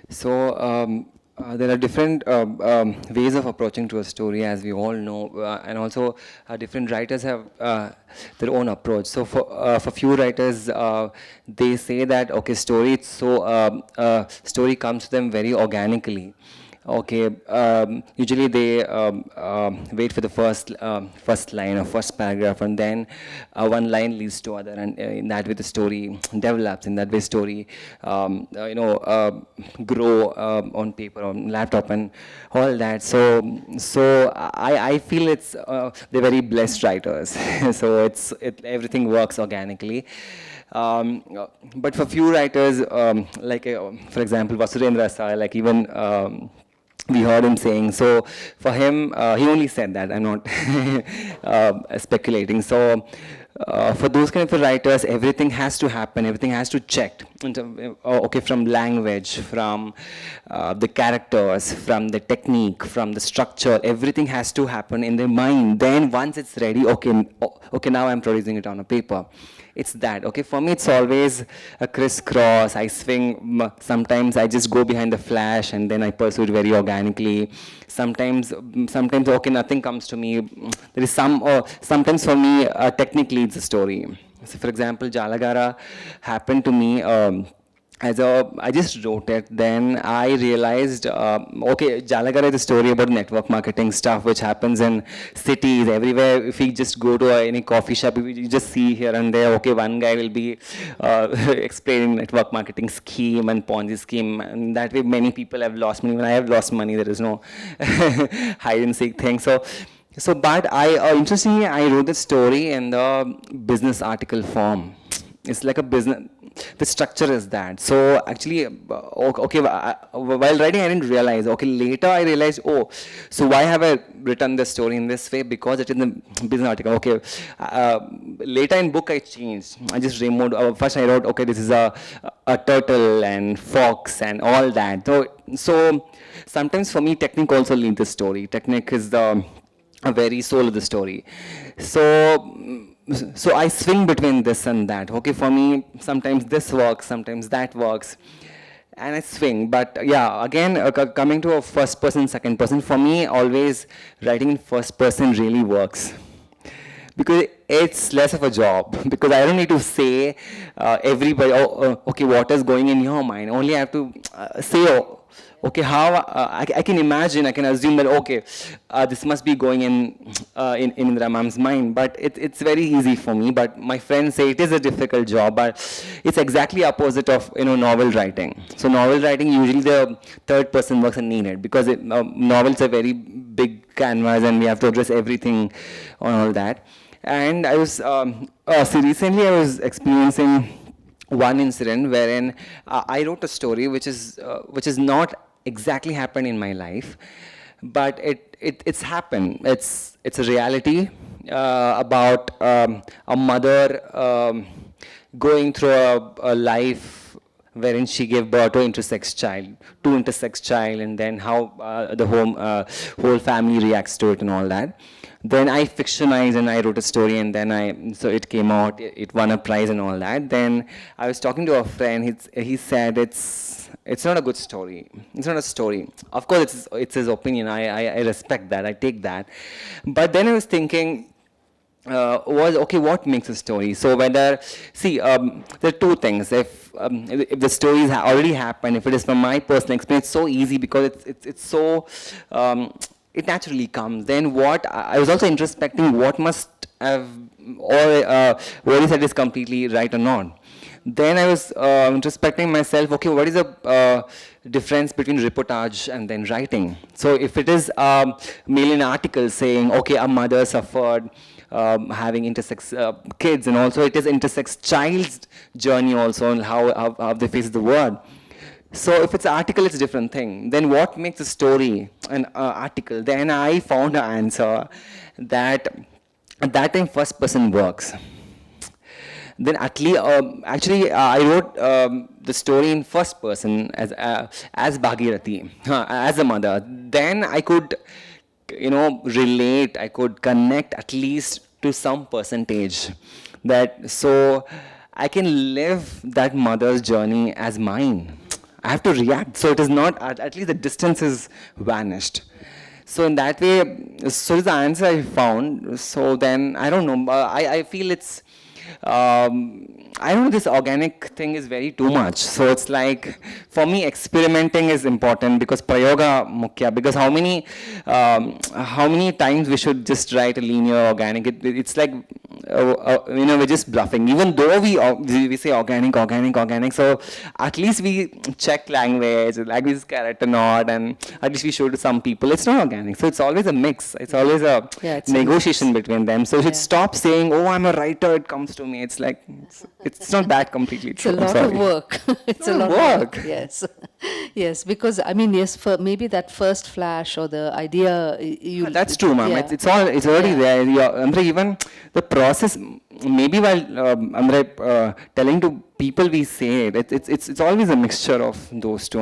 So there are different ways of approaching to a story, as we all know, and also different writers have their own approach. So for few writers, they say that okay, story comes to them very organically. Okay, usually they wait for the first line or first paragraph, and then one line leads to other, and in that way the story develops. In that way, story grow on paper, on laptop, and all that. So I feel it's they're very blessed writers. So everything works organically. But for few writers, for example, Vasudendra Sai, like even. We heard him saying, so for him, he only said that, I'm not speculating. So for those kind of writers, everything has to happen, everything has to check. Okay, from language, from the characters, from the technique, from the structure, everything has to happen in their mind. Then once it's ready, okay, now I'm producing it on a paper. It's that. Okay, for me it's always a crisscross. I swing. Sometimes I just go behind the flash and then I pursue it very organically. Sometimes okay, nothing comes to me. There is sometimes for me technique leads the story. So for example, Jalagara happened to me. I just wrote it, then I realized, okay, Jalagara is a story about network marketing stuff which happens in cities, everywhere. If you just go to any coffee shop, you just see here and there, okay, one guy will be explaining network marketing scheme and Ponzi scheme, and that way many people have lost money. When I have lost money, there is no hide and seek thing. But interestingly, I wrote the story in the business article form. It's like a business. The structure is that. So actually, okay, while writing, I didn't realize. Okay, later I realized, so why have I written the story in this way? Because it is in the business article. Okay, later in book I changed. I just removed. First I wrote, okay, this is a turtle and fox and all that. So sometimes for me, technique also leads the story. Technique is the very soul of the story. So I swing between this and that. Okay, for me, sometimes this works, sometimes that works, and I swing. But yeah, again, coming to a first person, second person, for me, always writing in first person really works. Because it's less of a job. Because I don't need to say everybody, okay, what is going in your mind. Only I have to say, okay, how I can imagine, I can assume that okay, this must be going in Indira ma'am's mind, but it's very easy for me. But my friends say it is a difficult job, but it's exactly opposite of novel writing. So novel writing, usually the third person works are needed because novels are very big canvas and we have to address everything on all that. And I was so recently I was experiencing one incident wherein I wrote a story which is not exactly happened in my life, but it's happened. It's a reality about a mother going through a life wherein she gave birth to intersex child, and then how the whole family reacts to it and all that. Then I fictionized and I wrote a story, and then so it came out, it won a prize and all that. Then I was talking to a friend, he said it's not a good story. It's not a story. Of course, it's his opinion. I respect that. I take that. But then I was thinking, was okay. What makes a story? So whether see, there are two things. If the story has already happened, if it is from my personal experience, it's so easy because it's so it naturally comes. Then what I was also introspecting what must have, or what is said is completely right or not. Then I was introspecting myself, okay, what is the difference between reportage and then writing? So if it is mail-in article saying, okay, a mother suffered having intersex kids, and also it is intersex child's journey also, and how they face the world. So if it's an article, it's a different thing. Then what makes a story an article? Then I found an answer that at that time first person works. Then actually, I wrote the story in first person as Bhagirathi, as a mother. Then I could, relate. I could connect at least to some percentage. That so I can live that mother's journey as mine. I have to react. So it is not at least the distance is vanished. So in that way, so is the answer I found. So then I don't know. I feel it's I don't know, this organic thing is very too much. So it's like, for me, experimenting is important because prayoga mukhya. Because how many times we should just write a linear organic? It's like, we're just bluffing. Even though we say organic. So at least we check language is character not, and at least we show to some people it's not organic. So it's always a mix. It's always a negotiation between them. So we should stop saying, oh, I'm a writer, it comes to me. It's like, it's not that completely true. It's a lot of work. It's a lot of work. Yes. Yes, because, yes, for maybe that first flash or the idea, that's true, ma'am. Yeah. It's already there. Even the process, maybe while telling to people we say it, it's always a mixture of those two.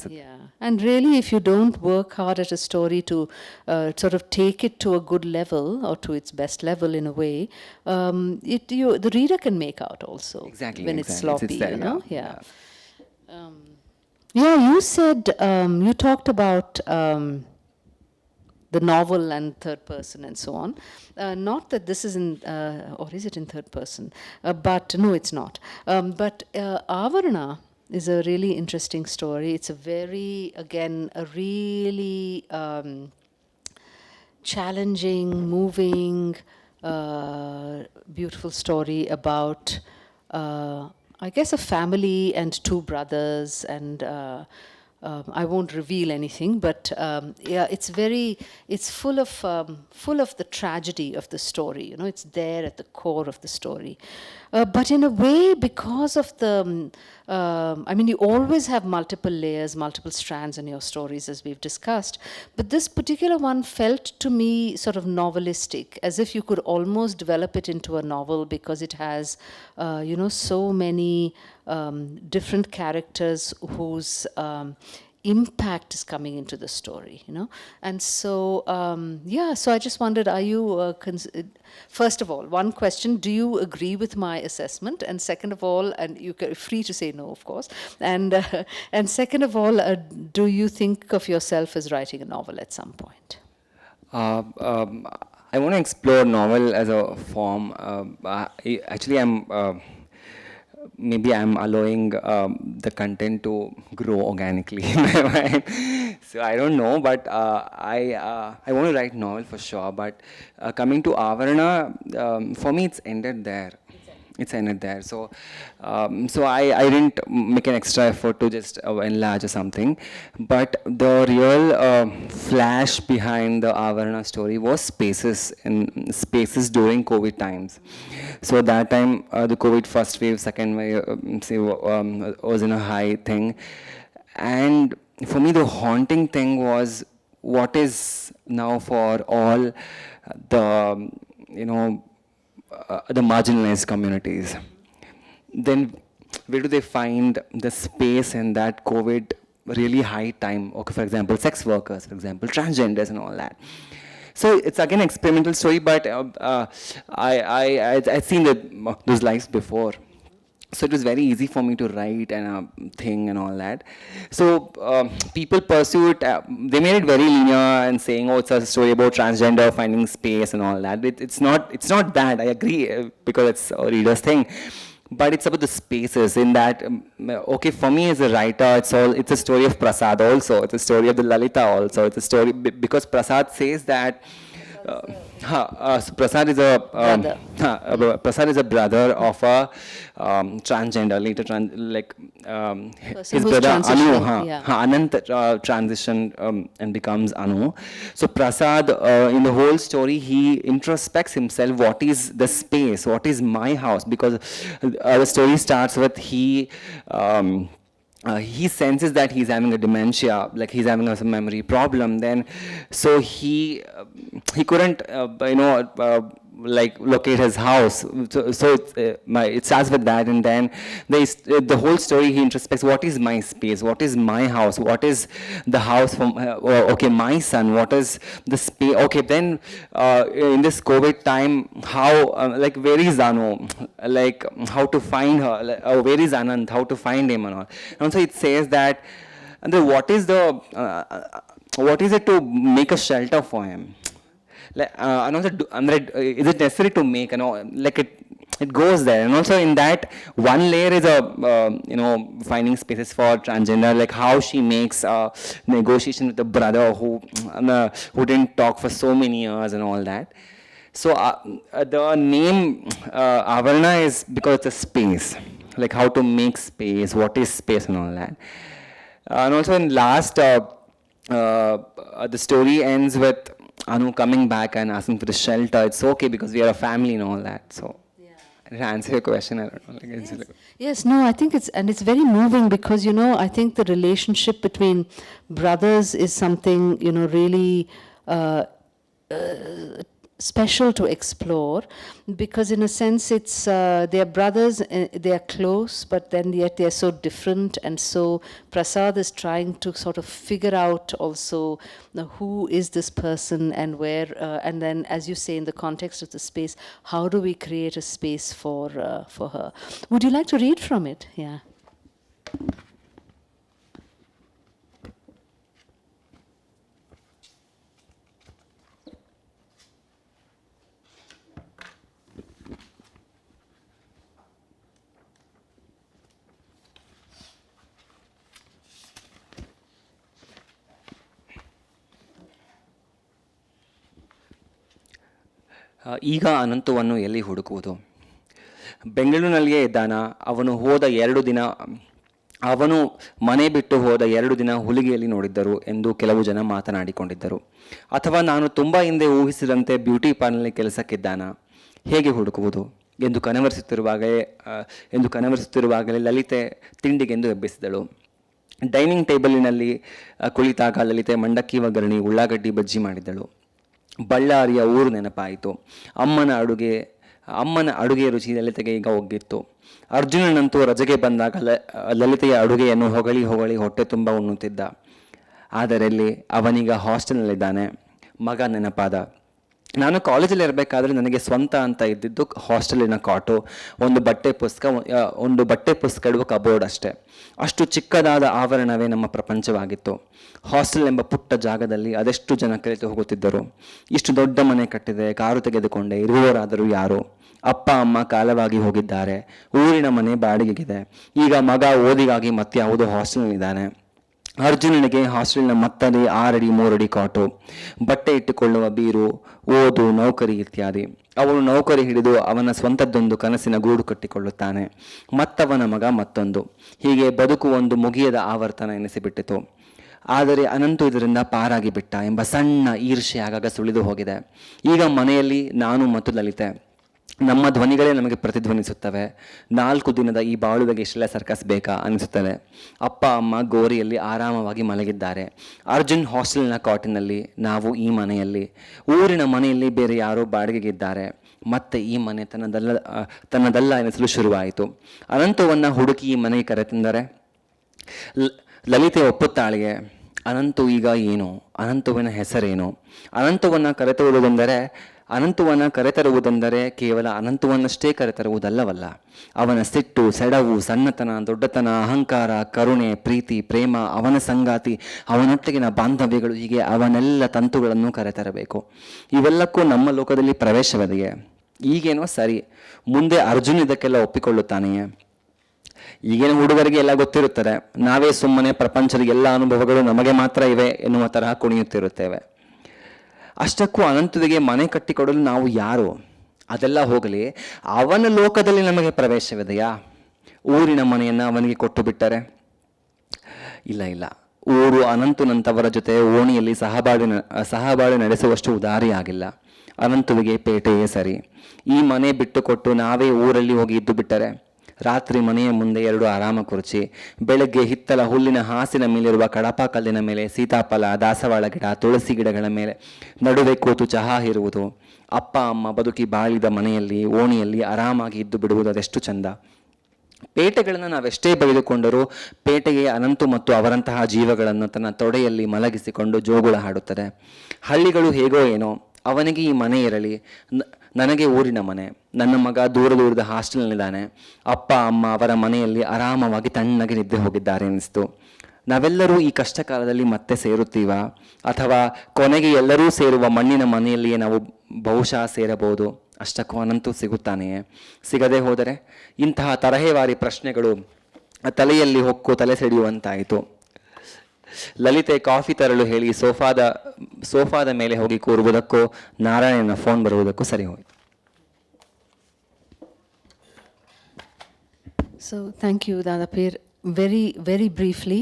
Yeah. And really, if you don't work hard at a story to sort of take it to a good level or to its best level in a way, the reader can make out also. Exactly. When it's sloppy, there, Yeah. You said, you talked about the novel and third person and so on. Not that this is in, or is it in third person? But no, it's not. But Avarna is a really interesting story. It's a really challenging, moving, beautiful story about, I guess, a family and two brothers, and I won't reveal anything, but it's full of the tragedy of the story. It's there at the core of the story. But in a way, because of the, you always have multiple layers, multiple strands in your stories, as we've discussed. But this particular one felt to me sort of novelistic, as if you could almost develop it into a novel because it has, so many different characters whose impact is coming into the story, And so, so I just wondered, are you, first of all, one question, do you agree with my assessment? And second of all, and you're free to say no, of course. And second of all, do you think of yourself as writing a novel at some point? I want to explore novel as a form. Maybe I'm allowing the content to grow organically in my mind. So I don't know, but I want to write novel for sure. But coming to Avarna, for me, it's ended there. It's ended there. So I didn't make an extra effort to just enlarge or something. But the real flash behind the Avarna story was spaces during COVID times. So that time, the COVID first wave, second wave, was in a high thing. And for me, the haunting thing was what is now for all the, the marginalized communities. Then where do they find the space in that COVID really high time? Okay, for example, sex workers, for example, transgenders and all that. So it's again experimental story, but I've seen those lives before. so it was very easy for me to write and thing and all that. So people pursue it, they made it very linear and saying, oh, it's a story about transgender finding space and all that. It's not that, I agree, because it's a reader's thing, but it's about the spaces in that, okay, for me as a writer, it's a story of Prasad also, it's a story of the Lalita also, it's a story because Prasad says that so Prasad is a Brother. Prasad is a brother of a transgender, later Person his who's brother Anu, transitioning, yeah. Anant transition and becomes Anu. So Prasad, in the whole story, he introspects himself. What is the space? What is my house? Because the story starts with he senses that he's having a dementia, like he's having a some memory problem. Then, so he couldn't, like locate his house. So it starts with that, and then the whole story he introspects. What is my space? What is my house? What is the house from? Okay, my son. What is the space? Okay, then in this COVID time, how like where is Anu? Like how to find her? Like, where is Anand? How to find him and all. And also it says that, and then what is it to make a shelter for him? Like, and also, is it necessary to make, like it goes there. And also in that one layer is finding spaces for transgender, like how she makes negotiation with the brother who didn't talk for so many years and all that. So the name Avarna is because it's a space, like how to make space, what is space and all that. And also in last, the story ends with Anu coming back and asking for the shelter. It's okay because we are a family and all that. So, did I answer your question? I don't know. Yes, no, I think it's very moving because, I think the relationship between brothers is something, really special to explore, because in a sense it's they're brothers, they are close, but then yet they're so different. And so Prasad is trying to sort of figure out also who is this person and where, and then, as you say, in the context of the space, how do we create a space for her? Would you like to read from it? Yeah. ಈಗ ಅನಂತವನ್ನು ಎಲ್ಲಿ ಹುಡುಕುವುದು? ಬೆಂಗಳೂರಿನಲ್ಲಿಯೇ ಇದ್ದಾನ? ಅವನು ಮನೆ ಬಿಟ್ಟು ಹೋದ 2 ದಿನ ಹುಲಿಗೆಯಲ್ಲಿ ನೋಡಿದ್ದರು ಎಂದು ಕೆಲವು ಜನ ಮಾತನಾಡಿಕೊಂಡಿದ್ದರು. ಅಥವಾ ನಾನು ತುಂಬ ಹಿಂದೆ ಊಹಿಸಿದಂತೆ ಬ್ಯೂಟಿ ಪಾರ್ಲರ್ನಲ್ಲಿ ಕೆಲಸಕ್ಕಿದ್ದಾನ? ಹೇಗೆ ಹುಡುಕುವುದು ಎಂದು ಕನವರಿಸುತ್ತಿರುವಾಗಲೇ ಲಲಿತೆ ತಿಂಡಿಗೆಂದು ಎಬ್ಬಿಸಿದಳು. ಡೈನಿಂಗ್ ಟೇಬಲಿನಲ್ಲಿ ಕುಳಿತಾಗ ಲಲಿತೆ ಮಂಡಕ್ಕಿ ಒಗ್ಗರಣೆ, ಉಳ್ಳಾಗಡ್ಡಿ ಬಜ್ಜಿ ಮಾಡಿದ್ದಳು. ಬಳ್ಳಾರಿಯ ಊರು ನೆನಪಾಯಿತು. ಅಮ್ಮನ ಅಡುಗೆ ರುಚಿ ಲಲಿತೆಗೆ ಈಗ ಒಗ್ಗಿತ್ತು. ಅರ್ಜುನನಂತೂ ರಜೆಗೆ ಬಂದಾಗ ಲಲಿತೆಯ ಅಡುಗೆಯನ್ನು ಹೊಗಳಿ ಹೊಟ್ಟೆ ತುಂಬ ಉಣ್ಣುತ್ತಿದ್ದ. ಅದರಲ್ಲಿ ಅವನೀಗ ಹಾಸ್ಟೆಲ್ನಲ್ಲಿದ್ದಾನೆ. ಮಗ ನೆನಪಾದ. ನಾನು ಕಾಲೇಜಲ್ಲಿ ಇರಬೇಕಾದ್ರೆ ನನಗೆ ಸ್ವಂತ ಅಂತ ಇದ್ದಿದ್ದು ಹಾಸ್ಟೆಲಿನ ಕಾಟು, ಒಂದು ಬಟ್ಟೆ ಪುಸ್ತಕ ಇಡುವ ಕಬೋರ್ಡ್ ಅಷ್ಟೇ. ಅಷ್ಟು ಚಿಕ್ಕದಾದ ಆವರಣವೇ ನಮ್ಮ ಪ್ರಪಂಚವಾಗಿತ್ತು. ಹಾಸ್ಟೆಲ್ ಎಂಬ ಪುಟ್ಟ ಜಾಗದಲ್ಲಿ ಅದೆಷ್ಟು ಜನ ಕಲಿತು ಹೋಗುತ್ತಿದ್ದರು. ಇಷ್ಟು ದೊಡ್ಡ ಮನೆ ಕಟ್ಟಿದೆ, ಕಾರು ತೆಗೆದುಕೊಂಡೆ, ಇರುವವರಾದರೂ ಯಾರು? ಅಪ್ಪ ಅಮ್ಮ ಕಾಲವಾಗಿ ಹೋಗಿದ್ದಾರೆ. ಊರಿನ ಮನೆ ಬಾಡಿಗೆಗಿದೆ. ಈಗ ಮಗ ಓದಿಗಾಗಿ ಮತ್ಯಾವುದೋ ಹಾಸ್ಟೆಲ್ನಲ್ಲಿದ್ದಾನೆ. ಅರ್ಜುನನಿಗೆ ಹಾಸ್ಟೆಲ್ನ ಮತ್ತದೇ 6 ಅಡಿ 3 ಅಡಿ ಕಾಟು, ಬಟ್ಟೆ ಇಟ್ಟುಕೊಳ್ಳುವ ಬೀರು, ಓದು, ನೌಕರಿ ಇತ್ಯಾದಿ. ಅವನು ನೌಕರಿ ಹಿಡಿದು ಅವನ ಸ್ವಂತದ್ದೊಂದು ಕನಸಿನ ಗೂಡು ಕಟ್ಟಿಕೊಳ್ಳುತ್ತಾನೆ. ಮತ್ತವನ ಮಗ ಮತ್ತೊಂದು. ಹೀಗೆ ಬದುಕು ಒಂದು ಮುಗಿಯದ ಆವರ್ತನ ಎನಿಸಿಬಿಟ್ಟಿತು. ಆದರೆ ಅನಂತು ಇದರಿಂದ ಪಾರಾಗಿ ಬಿಟ್ಟ ಎಂಬ ಸಣ್ಣ ಈರ್ಷೆ ಆಗಾಗ ಸುಳಿದು ಹೋಗಿದೆ. ಈಗ ಮನೆಯಲ್ಲಿ ನಾನು ಮತ್ತು ಲಲಿತೆ, ನಮ್ಮ ಧ್ವನಿಗಳೇ ನಮಗೆ ಪ್ರತಿಧ್ವನಿಸುತ್ತವೆ. 4 ದಿನದ ಈ ಬಾಳುವೆಗೆ ಇಷ್ಟೆಲ್ಲ ಸರ್ಕಸ್ ಬೇಕಾ ಅನಿಸುತ್ತದೆ. ಅಪ್ಪ ಅಮ್ಮ ಗೋರಿಯಲ್ಲಿ ಆರಾಮವಾಗಿ ಮಲಗಿದ್ದಾರೆ. ಅರ್ಜುನ್ ಹಾಸ್ಟೆಲ್ನ ಕಾಟಿನಲ್ಲಿ, ನಾವು ಈ ಮನೆಯಲ್ಲಿ. ಊರಿನ ಮನೆಯಲ್ಲಿ ಬೇರೆ ಯಾರೋ ಬಾಡಿಗೆಗಿದ್ದಾರೆ. ಮತ್ತೆ ಈ ಮನೆ ತನ್ನದಲ್ಲ ಎನಿಸಲು ಶುರುವಾಯಿತು. ಅನಂತವನ್ನು ಹುಡುಕಿ ಈ ಮನೆಗೆ ಕರೆತಂದರೆ ಲಲಿತೆ ಒಪ್ಪುತ್ತಾಳೆಯೇ? ಅನಂತು ಈಗ ಏನು? ಅನಂತುವಿನ ಹೆಸರೇನು? ಅನಂತವನ್ನು ಕರೆತರುವುದೆಂದರೆ ಅನಂತವನ್ನು ಕರೆತರುವುದೆಂದರೆ ಕೇವಲ ಅನಂತವನ್ನಷ್ಟೇ ಕರೆತರುವುದಲ್ಲವಲ್ಲ. ಅವನ ಸಿಟ್ಟು, ಸೆಡವು, ಸಣ್ಣತನ, ದೊಡ್ಡತನ, ಅಹಂಕಾರ, ಕರುಣೆ, ಪ್ರೀತಿ, ಪ್ರೇಮ, ಅವನ ಸಂಗಾತಿ, ಅವನೊಟ್ಟಿಗಿನ ಬಾಂಧವ್ಯಗಳು, ಹೀಗೆ ಅವನೆಲ್ಲ ತಂತುಗಳನ್ನು ಕರೆತರಬೇಕು. ಇವೆಲ್ಲಕ್ಕೂ ನಮ್ಮ ಲೋಕದಲ್ಲಿ ಪ್ರವೇಶವಿದೆಯೇ? ಈಗೇನೋ ಸರಿ, ಮುಂದೆ ಅರ್ಜುನ್ ಇದಕ್ಕೆಲ್ಲ ಒಪ್ಪಿಕೊಳ್ಳುತ್ತಾನೆಯೇ? ಈಗಿನ ಹುಡುಗರಿಗೆ ಎಲ್ಲ ಗೊತ್ತಿರುತ್ತದೆ, ನಾವೇ ಸುಮ್ಮನೆ ಪ್ರಪಂಚದ ಎಲ್ಲ ಅನುಭವಗಳು ನಮಗೆ ಮಾತ್ರ ಇವೆ ಎನ್ನುವ ತರಹ ಕುಣಿಯುತ್ತಿರುತ್ತೇವೆ. ಅಷ್ಟಕ್ಕೂ ಅನಂತದಿಗೆ ಮನೆ ಕಟ್ಟಿಕೊಡಲು ನಾವು ಯಾರು? ಅದೆಲ್ಲ ಹೋಗಲಿ, ಅವನ ಲೋಕದಲ್ಲಿ ನಮಗೆ ಪ್ರವೇಶವಿದೆಯಾ? ಊರಿನ ಮನೆಯನ್ನು ಅವನಿಗೆ ಕೊಟ್ಟು ಬಿಟ್ಟರೆ? ಇಲ್ಲ ಇಲ್ಲ, ಊರು ಅನಂತನಂತವರ ಜೊತೆ ಓಣಿಯಲ್ಲಿ ಸಹಬಾಳ್ವೆ ನಡೆಸುವಷ್ಟು ಉದಾರಿಯಾಗಿಲ್ಲ. ಅನಂತವಿಗೆ ಪೇಟೆಯೇ ಸರಿ. ಈ ಮನೆ ಬಿಟ್ಟುಕೊಟ್ಟು ನಾವೇ ಊರಲ್ಲಿ ಹೋಗಿ ಇದ್ದು ಬಿಟ್ಟರೆ? ರಾತ್ರಿ ಮನೆಯ ಮುಂದೆ 2 ಆರಾಮ ಕುರ್ಚಿ, ಬೆಳಗ್ಗೆ ಹಿತ್ತಲ ಹುಲ್ಲಿನ ಹಾಸಿನ ಮೇಲಿರುವ ಕಡಪ ಕಲ್ಲಿನ ಮೇಲೆ ಸೀತಾಫಲ, ದಾಸವಾಳ ಗಿಡ, ತುಳಸಿ ಗಿಡಗಳ ಮೇಲೆ ನಡುವೆ ಕೂತು ಚಹಾ ಇರುವುದು. ಅಪ್ಪ ಅಮ್ಮ ಬದುಕಿ ಬಾಳಿದ ಮನೆಯಲ್ಲಿ, ಓಣಿಯಲ್ಲಿ ಆರಾಮಾಗಿ ಇದ್ದು ಬಿಡುವುದು ಅದೆಷ್ಟು ಚಂದ. ಪೇಟೆಗಳನ್ನು ನಾವೆಷ್ಟೇ ಬಗೆದುಕೊಂಡರೂ ಪೇಟೆಗೆ ಅನಂತು ಮತ್ತು ಅವರಂತಹ ಜೀವಗಳನ್ನು ತನ್ನ ತೊಡೆಯಲ್ಲಿ ಮಲಗಿಸಿಕೊಂಡು ಜೋಗುಳ ಹಾಡುತ್ತದೆ. ಹಳ್ಳಿಗಳು ಹೇಗೋ ಏನೋ, ಅವನಿಗೆ ಈ ಮನೆ ಇರಲಿ, ನನಗೆ ಊರಿನ ಮನೆ. ನನ್ನ ಮಗ ದೂರದ ಹಾಸ್ಟೆಲ್ನಲ್ಲಿದ್ದಾನೆ. ಅಪ್ಪ ಅಮ್ಮ ಅವರ ಮನೆಯಲ್ಲಿ ಆರಾಮವಾಗಿ ತಣ್ಣಗೆ ನಿದ್ದೆ ಹೋಗಿದ್ದಾರೆ ಎನಿಸ್ತು. ನಾವೆಲ್ಲರೂ ಈ ಕಷ್ಟ ಕಾಲದಲ್ಲಿ ಮತ್ತೆ ಸೇರುತ್ತೀವಾ? ಅಥವಾ ಕೊನೆಗೆ ಎಲ್ಲರೂ ಸೇರುವ ಮಣ್ಣಿನ ಮನೆಯಲ್ಲಿಯೇ ನಾವು ಬಹುಶಃ ಸೇರಬಹುದು? ಅಷ್ಟಕ್ಕೂ ಅನಂತೂ ಸಿಗುತ್ತಾನೆಯೇ? ಸಿಗದೆ ಹೋದರೆ? ಇಂತಹ ತರಹೇವಾರಿ ಪ್ರಶ್ನೆಗಳು ತಲೆಯಲ್ಲಿ ಹೊಕ್ಕು ತಲೆ ಸೆಳೆಯುವಂತಾಯಿತು. ಲಲಿತೆ ಕಾಫಿ ತರಲು ಹೇಳಿ ಸೋಫಾದ ಮೇಲೆ ಹೋಗಿ ಕೂರುವುದಕ್ಕೂ ನಾರಾಯಣನ ಫೋನ್ ಬರುವುದಕ್ಕೂ ಸರಿ ಹೋಯಿತು. So thank you, Dadapeer. Very briefly,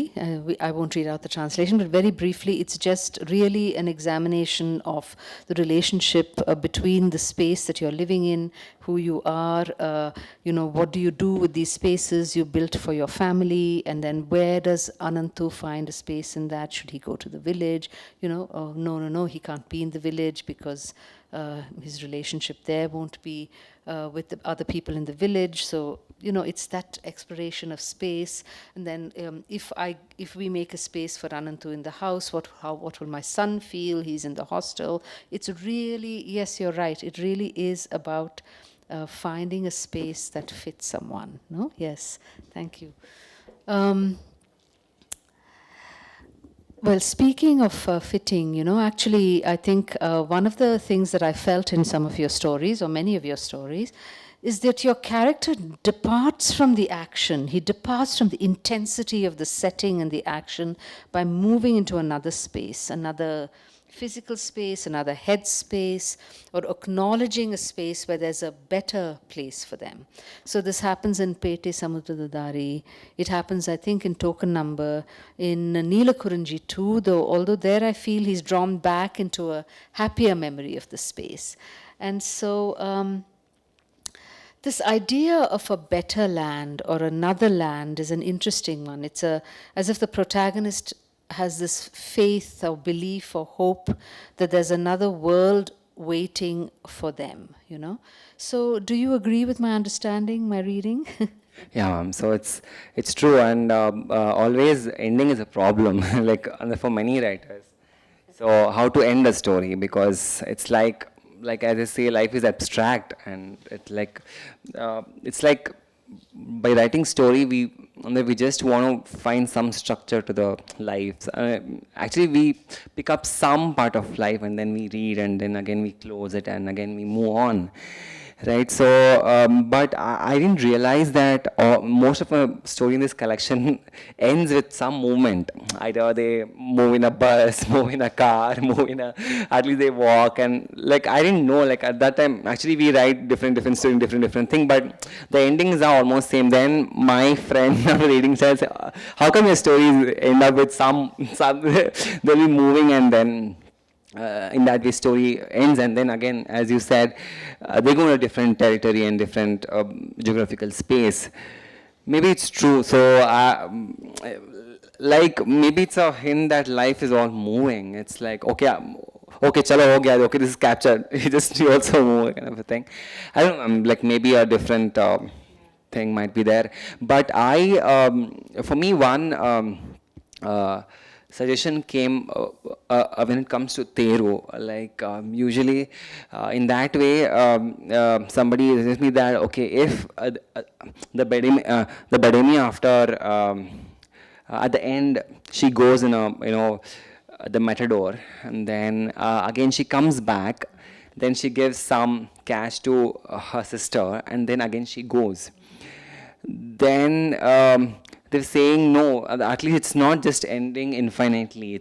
I won't read out the translation, but very briefly, it's just really an examination of the relationship between the space that you're living in, who you are, what do you do with these spaces you built for your family, and then where does Anantu find a space in that? Should he go to the village? No, he can't be in the village because his relationship there won't be with the other people in the village. So it's that exploration of space. And then if we make a space for Anantu in the house, what will my son feel? He's in the hostel. It's really, yes, you're right, it really is about finding a space that fits someone. No? Yes, thank you. Well, speaking of fitting, actually, I think one of the things that I felt in some of your stories, or many of your stories, is that your character departs from the action. He departs from the intensity of the setting and the action by moving into another space, another physical space, another head space, or acknowledging a space where there's a better place for them. So this happens in Pete Samudradari. It happens, I think, in Token Number, in Neelakurinji too, although there I feel he's drawn back into a happier memory of the space. And so this idea of a better land or another land is an interesting one. It's as if the protagonist has this faith or belief or hope that there's another world waiting for them, So do you agree with my understanding, my reading? Yeah, so it's true, and always ending is a problem, like for many writers. So how to end a story, because it's like as I say, life is abstract, and it's like by writing story, we just want to find some structure to the lives. Actually, we pick up some part of life and then we read, and then again we close it, and again we move on. Right, so but I didn't realize that most of a story in this collection ends with some movement. Either they move in a bus, move in a car, at least they walk, and I didn't know, at that time actually we write different stories, different thing, but the endings are almost same. Then my friend after reading says, how come your stories end up with some they'll be moving, and then in that way story ends, and then again, as you said, they go to a different territory and different geographical space. Maybe it's true. So maybe it's a hint that life is all moving. It's like, okay, chalo ho gaya, okay, this is captured. You just also move, kind of a thing. I don't know, maybe a different thing might be there. But for me, one suggestion came when it comes to Theru. Like usually in that way, somebody suggests me that okay, if the Bademi after at the end she goes in a the matador, and then again she comes back, then she gives some cash to her sister, and then again she goes. Then they're saying no, at least it's not just ending infinitely.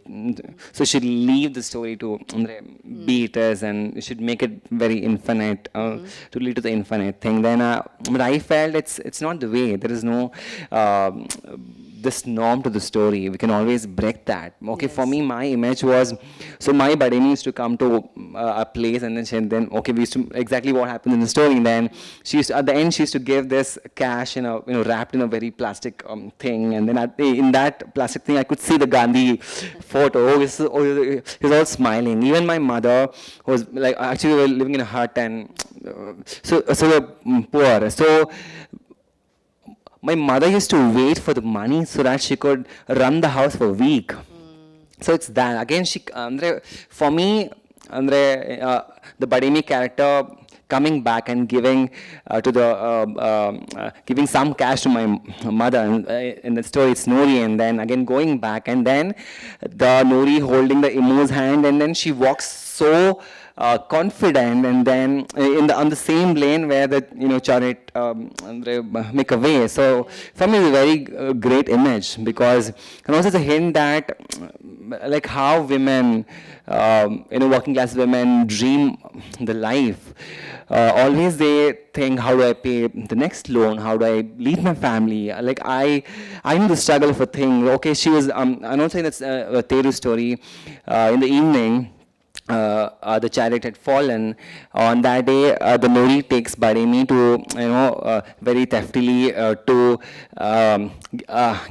So should leave the story to be it as, and you should make it very infinite, to lead to the infinite thing. Then but I felt it's not the way. There is no this norm to the story. We can always break that. Okay, for me, my image was, so my Badeni used to come to a place, and then okay, we used to exactly what happened in the story. And then she used to, at the end, she used to give this cash in a wrapped in a very plastic thing, and then in that plastic thing, I could see the Gandhi photo. He's all smiling. Even my mother was like, actually, we were living in a hut, and so we're poor. So my mother used to wait for the money so that she could run the house for a week. So it's that. Again, for me, the Bademi character coming back and giving giving some cash to my mother. In the story, it's Nori, and then again going back, and then the Nori holding the Imu's hand, and then she walks so confident, and then on the same lane where the chariot make a way. So for me, it's a very great image, because and also it's a hint that like how women, working class women dream the life. Always they think, how do I pay the next loan? How do I lead my family? Like I know the struggle of a thing. Okay, she was, and also in the Theru story, in the evening, the chariot had fallen. On that day, the Nori takes Bademi to, very theftily to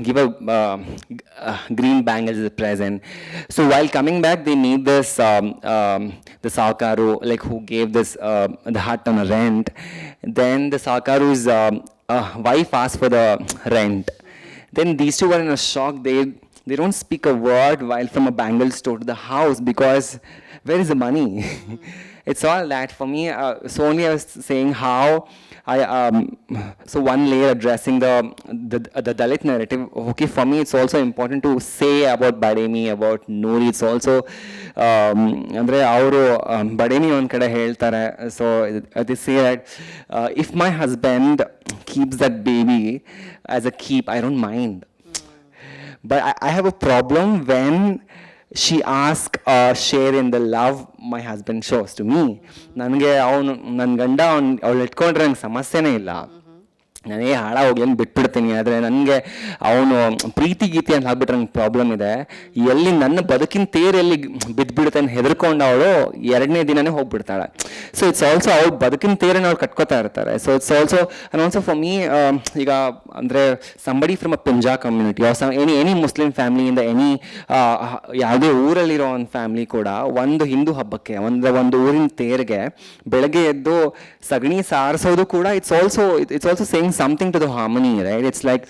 give a green bangle as a present. So while coming back, they meet this the Sakaru, like who gave this the hut on a rent. Then the Sakaru's wife asked for the rent. Then these two were in a shock. They don't speak a word while from a bangle store to the house, because where is the money? It's all that for me. So only I was saying how so one layer addressing the Dalit narrative. Okay, for me it's also important to say about Bademi, about Nori. It's also andre ಅವರು Bademi ಒಂದ್ ಕಡೆ ಹೇಳ್ತಾರೆ. So they say that if my husband keeps that baby as a keep, I don't mind. But I have a problem when she asks share in the love my husband shows to me. ನನಗೆ ನನ್ನ ಗಂಡ ಅವಳು ಇಟ್ಕೊಂಡ್ರೆ ನಂಗೆ ಸಮಸ್ಯೆನೇ ಇಲ್ಲ. ನಾನೇ ಹಾಳ ಹೋಗಿ ಏನು ಬಿಟ್ಬಿಡ್ತೀನಿ. ಆದರೆ ನನಗೆ ಅವನು ಪ್ರೀತಿ ಗೀತಿ ಅಂತ ಹಾಕ್ಬಿಟ್ರೆ ನಂಗೆ ಪ್ರಾಬ್ಲಮ್ ಇದೆ. ಎಲ್ಲಿ ನನ್ನ ಬದುಕಿನ ತೇರು ಎಲ್ಲಿ ಬಿದ್ದುಬಿಡುತ್ತೆ ಅಂತ ಹೆದರ್ಕೊಂಡು ಅವಳು ಎರಡನೇ ದಿನನೇ ಹೋಗ್ಬಿಡ್ತಾಳೆ. ಸೊ ಇಟ್ಸ್ ಆಲ್ಸೋ ಅವ್ಳು ಬದುಕಿನ ತೇರನ್ನು ಅವ್ರು ಕಟ್ಕೋತಾ ಇರ್ತಾರೆ. So it's also and also for me, ಈಗ ಅಂದರೆ somebody from a Punja community or any Muslim ಫ್ಯಾಮಿಲಿಯಿಂದ ಯಾವುದೇ ಊರಲ್ಲಿರೋ ಒಂದು ಫ್ಯಾಮಿಲಿ ಕೂಡ ಒಂದು ಹಿಂದೂ ಹಬ್ಬಕ್ಕೆ ಒಂದು ಊರಿನ ತೇರಿಗೆ ಬೆಳಗ್ಗೆ ಎದ್ದು ಸಗಣಿ ಸಾರಿಸೋದು ಕೂಡ it's also saying something to the harmony, right? It's like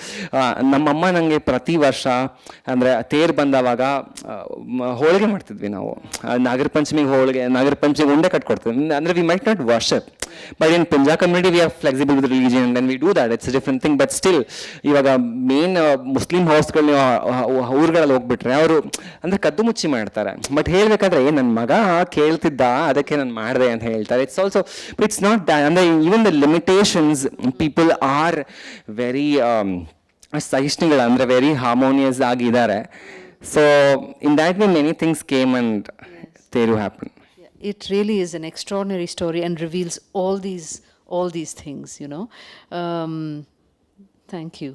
ನಮ್ಮಮ್ಮ ನನಗೆ ಪ್ರತಿ ವರ್ಷ ಅಂದರೆ ತೇರು ಬಂದವಾಗ ಹೋಳಿಗೆ ಮಾಡ್ತಿದ್ವಿ ನಾವು. ನಾಗರ ಪಂಚಮಿಗೆ ಉಂಡೆ ಕಟ್ಕೊಡ್ತೀವಿ. ಅಂದರೆ we might not worship, but in Punja community we are flexible with religion and we do that. It's different thing. But still ಇವಾಗ ಮೇನ್ ಮುಸ್ಲಿಂ ಹೌಸ್ಗಳು ಊರುಗಳಲ್ಲಿ ಹೋಗ್ಬಿಟ್ರೆ ಅವರು ಅಂದರೆ ಕದ್ದು ಮುಚ್ಚಿ ಮಾಡ್ತಾರೆ. ಬಟ್ ಹೇಳ್ಬೇಕಾದ್ರೆ ನನ್ನ ಮಗ ಕೇಳ್ತಿದ್ದ ಅದಕ್ಕೆ ನಾನು ಮಾಡಿದೆ ಅಂತ ಹೇಳ್ತಾರೆ. It's also it's not that. ಅಂದರೆ even the limitations people are very ಸಹಿಷ್ಣುಗಳು, ಅಂದರೆ ವೆರಿ ಹಾರ್ಮೋನಿಯಸ್ ಆಗಿದ್ದಾರೆ. So in that way many things came and Theru happened. It really is an extraordinary story and reveals all these things, Thank you.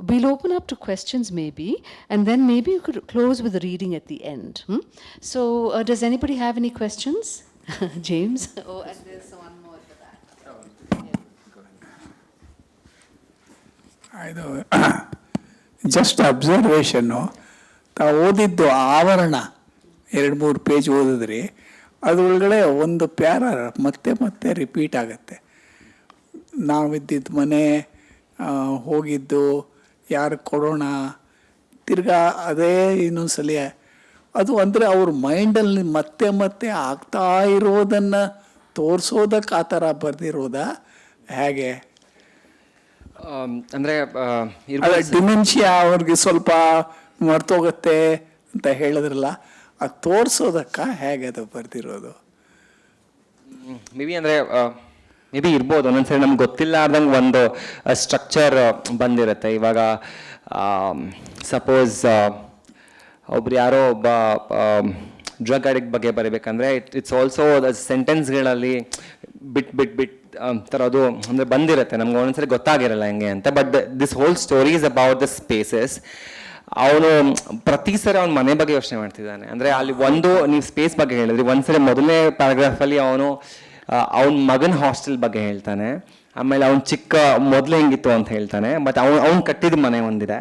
We'll open up to questions maybe, and then maybe you could close with a reading at the end. So does anybody have any questions? James? Oh, and there's one more at the back. ಇದು just ಅಬ್ಸರ್ವೇಷನ್ನು. ತಾವು ಓದಿದ್ದು ಆವರಣ 2-3 page ಓದಿದ್ರಿ, ಅದರೊಳಗಡೆ ಒಂದು para ಮತ್ತೆ repeat ಆಗುತ್ತೆ. ನಾವಿದ್ದಿದ್ದು ಮನೆ, ಹೋಗಿದ್ದು, ಯಾರು ಕೊಡೋಣ, ತಿರ್ಗಾ ಅದೇ ಇನ್ನೊಂದ್ಸಲಿ ಅದು ಅಂದರೆ ಅವ್ರ ಮೈಂಡಲ್ಲಿ ಮತ್ತೆ ಮತ್ತೆ ಆಗ್ತಾ ಇರೋದನ್ನು ತೋರಿಸೋದಕ್ಕೆ ಆ ಥರ ಬರೆದಿರೋದಾ ಹೇಗೆ? ಅಂದರೆ ಅದೇ ಡಿಮೆನ್ಷಿಯಾ ಅವ್ರಿಗೆ ಸ್ವಲ್ಪ ಮರ್ತೋಗುತ್ತೆ ಅಂತ ಹೇಳಿದ್ರಲ್ಲ, ಅದು ತೋರಿಸೋದಕ್ಕ ಹೇಗೆ ಅದು ಬರ್ದಿರೋದು? ಮೇ ಬಿ ಅಂದರೆ ಮೇ ಬಿ ಇರ್ಬೋದು. ಒಂದೊಂದ್ಸರಿ ನಮ್ಗೆ ಗೊತ್ತಿಲ್ಲಾರ್ದಂಗೆ ಒಂದು ಸ್ಟ್ರಕ್ಚರ್ ಬಂದಿರುತ್ತೆ. ಇವಾಗ ಸಪೋಸ್ ಒಬ್ರು ಯಾರೋ ಒಬ್ಬ ಡ್ರಗ್ ಅಡಿಕ್ಟ್ ಬಗ್ಗೆ ಬರೀಬೇಕಂದ್ರೆ ಇಟ್ಸ್ ಆಲ್ಸೋ ಸೆಂಟೆನ್ಸ್ಗಳಲ್ಲಿ ಬಿಟ್ ಥರದ್ದು ಅಂದರೆ ಬಂದಿರುತ್ತೆ. ನಮ್ಗೆ ಒಂದೊಂದ್ಸರಿ ಗೊತ್ತಾಗಿರಲ್ಲ ಹೆಂಗೆ ಅಂತ. But this whole story is about the spaces. ಅವನು ಪ್ರತಿ ಸರಿ ಅವನ ಮನೆ ಬಗ್ಗೆ ಯೋಚನೆ ಮಾಡ್ತಿದ್ದಾನೆ. ಅಂದರೆ ಅಲ್ಲಿ ಒಂದು ನೀವು ಸ್ಪೇಸ್ ಬಗ್ಗೆ ಹೇಳಿದ್ರಿ, ಒಂದ್ಸರಿ ಮೊದಲನೇ ಪ್ಯಾರಾಗ್ರಾಫಲ್ಲಿ ಅವನು ಅವನ ಮಗನ ಹಾಸ್ಟೆಲ್ ಬಗ್ಗೆ ಹೇಳ್ತಾನೆ. ಆಮೇಲೆ ಅವ್ನು ಚಿಕ್ಕ ಮೊದಲು ಹೆಂಗಿತ್ತು ಅಂತ ಹೇಳ್ತಾನೆ. ಮತ್ತು ಅವ್ನು ಕಟ್ಟಿದ ಮನೆ ಒಂದಿದೆ,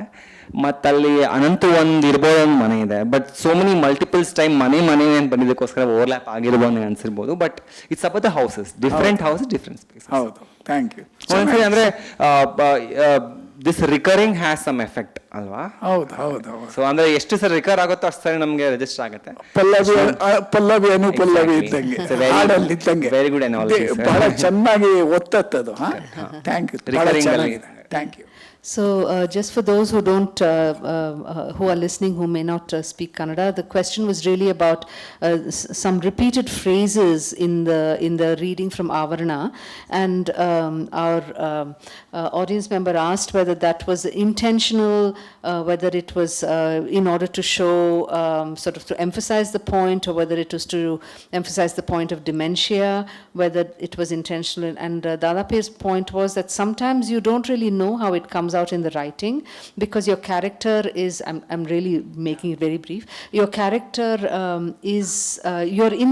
ಮತ್ತು ಅಲ್ಲಿ ಅನಂತ ಒಂದು ಇರ್ಬೋದು ಒಂದು ಮನೆ ಇದೆ. But so many multiples time ಮನೆ ಅಂತ ಬಂದಿದ್ದಕ್ಕೋಸ್ಕರ ಓವರ್ಲ್ಯಾಪ್ ಆಗಿರ್ಬೋದು ಅನ್ಸಿರ್ಬೋದು. But it's about the houses, different houses, different space. ಹೌದು, ಥ್ಯಾಂಕ್ ಯು. ಒಂದ್ಸರಿ ಅಂದರೆ this recurring has some effect ಅಲ್ವಾ? ಹೌದು ಹೌದು ಹೌದು. ಸೊ ಅಂದ್ರೆ ಎಷ್ಟು ಸರಿ ರಿಕರ್ ಆಗುತ್ತೋ ಅಷ್ಟು ಸರಿ ನಮಗೆ ರಿಜಿಸ್ಟರ್ ಆಗುತ್ತೆ. ಪಲ್ಲವಿ ಅನುಪಲ್ಲವಿ ಇದ್ದಂಗೆ, ಹಾಡಲ್ಲಿ ಇದ್ದಂಗೆ. Very good analysis. ಬಹಳ ಚೆನ್ನಾಗಿ ಒತ್ತತ್ತದು. Thank you. Thank you. So, just for those who don't, who are listening, who may not speak Kannada, the question was really about some repeated phrases in the reading from Avarna, and our audience member asked whether that was intentional, whether it was in order to show, sort of to emphasize the point, or whether it was to emphasize the point of dementia, whether it was intentional. And Dadapeer's point was that sometimes you don't really know how it comes out in the writing, because your character is, I'm really making it very brief, your character is, you're in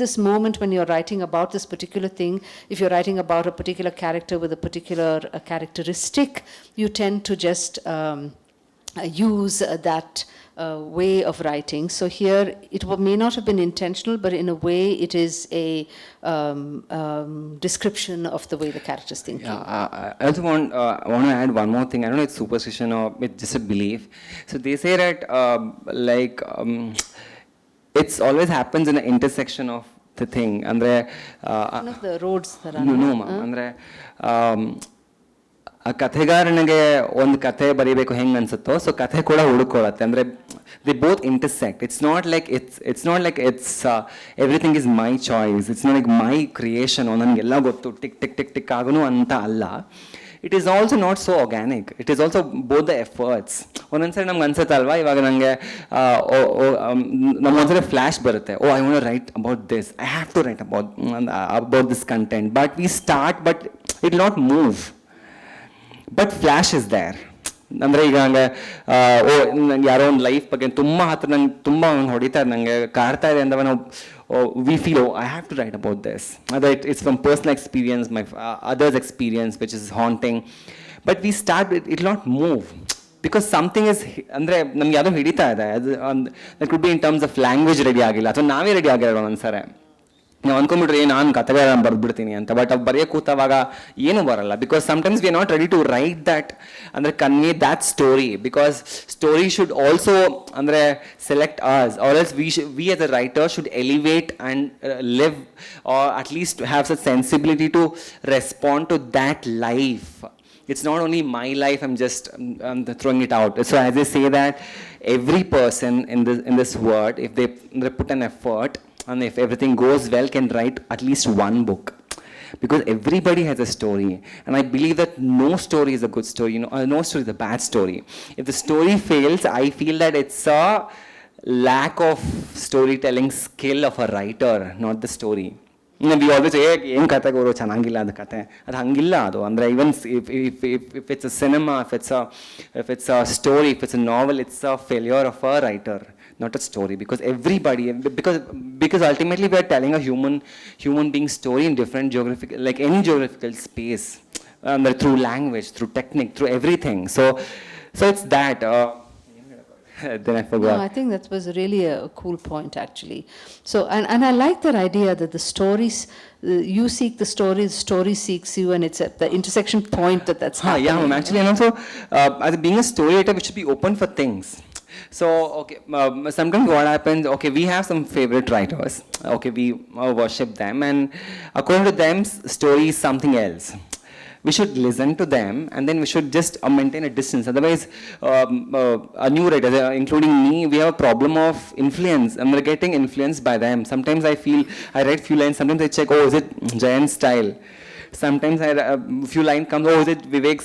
this moment when you're writing about this particular thing. If you're writing about a particular character with a particular characteristic, you tend to just use that way of writing. So here it may not have been intentional, but in a way it is a description of the way the character is thinking. Yeah, I also want to add one more thing. I don't know if it's superstition or it's just a belief. So they say that it's always happens in the intersection of the thing. Andre one of the roads that are no ma andre ಆ ಕಥೆಗಾರನಿಗೆ ಒಂದು ಕಥೆ ಬರೀಬೇಕು ಹೆಂಗೆ ಅನ್ಸುತ್ತೋ, so ಕಥೆ ಕೂಡ ಹುಡುಕೊಳ್ಳುತ್ತೆ. ಅಂದರೆ the both intersect. It's not like everything is my choice. It's not like my creation, ನನಗೆಲ್ಲ ಗೊತ್ತು ಟಿಕ್ ಟಿಕ್ ಟಿಕ್ ಟಿಕ್ ಆಗೋನು ಅಂತ ಅಲ್ಲ. It is also not so organic. It is also both the efforts. ಒಂದೊಂದ್ಸರಿ ನಮ್ಗೆ ಅನ್ಸುತ್ತಲ್ವಾ, ಇವಾಗ ನನಗೆ ನಮಗೊಂದ್ಸರಿ ಫ್ಲ್ಯಾಶ್ ಬರುತ್ತೆ, I want write about this, I have to write about this content. But we start, but it not move. But flash is there. ಅಂದರೆ ಈಗ ಹಂಗೆ ನಂಗೆ ಯಾರೋ ಒಂದು ಲೈಫ್ ಬಗ್ಗೆ ತುಂಬ ಹತ್ರ ನಂಗೆ ತುಂಬ ಹೊಡಿತಾ ಇದೆ, ನನಗೆ ಕಾಡ್ತಾ ಇದೆ ಅಂದಾಗ ನಾವು we feel I have to write about this. ಅದು it's from personal experience, my others experience which is haunting. But we start it not move because something is, ಅಂದರೆ ನಮ್ಗೆ ಯಾವುದೋ ಹಿಡಿತಾ ಇದೆ. ಅದು that could be in terms of language ready ಆಗಿಲ್ಲ, ಅಥವಾ ನಾವೇ ರೆಡಿ ಆಗಿರೋಣ ಒಂದ್ಸರಿ. ನಾವು ಅಂದ್ಕೊಂಡ್ಬಿಟ್ರೆ ನಾನು ಕಥೆಗಾರ ಬರ್ದ್ಬಿಡ್ತೀನಿ ಅಂತ. ಬಟ್ ಅವ್ರು ಬರೆಯೋ ಕೂತವಾಗ ಏನೂ ಬರಲ್ಲ. Because sometimes we are not ready to write that, ಅಂದರೆ convey that story. Because story should also ಅಂದರೆ select us, or else we as a writer should elevate and live, or at least have such sensibility to respond to that life. It's not only my life, I'm just throwing it out. So as I say that every person in this world, if they put an effort, and if everything goes well, can write at least one book, because everybody has a story. And I believe that no story is a good story, no story is a bad story. If the story fails, I feel that it's a lack of storytelling skill of a writer, not the story. We always ಏನು ಕತೆ ಗುರು ಚೆನ್ನಾಗಿಲ್ಲ ಅದು ಕತೆ, ಅದು ಹಂಗಿಲ್ಲ ಅದು. ಅಂದರೆ even if it's a cinema, if it's a story, if it's a novel, it's a failure of a writer, not a story. Because everybody, because ultimately we are telling a human being story in different geographical, like any geographical space, through language, through technique, through everything. So it's that then I forgot. No, I think that was really a cool point, actually. So, and I like that idea that the stories, you seek the story seeks you, and it's at the intersection point that's happening. Yeah, ma'am. Actually, and also, as being a story writer, we should be open for things. So, okay, sometimes what happens, okay, we have some favorite writers. Okay, we worship them, and according to them, story is something else. We should listen to them, and then we should just maintain a distance. Otherwise, a new writer, including me, we have a problem of influence, and we're getting influenced by them. Sometimes I feel, I write few lines, sometimes I check, oh, is it Jayan's style? Sometimes a few lines come, oh, is it Vivek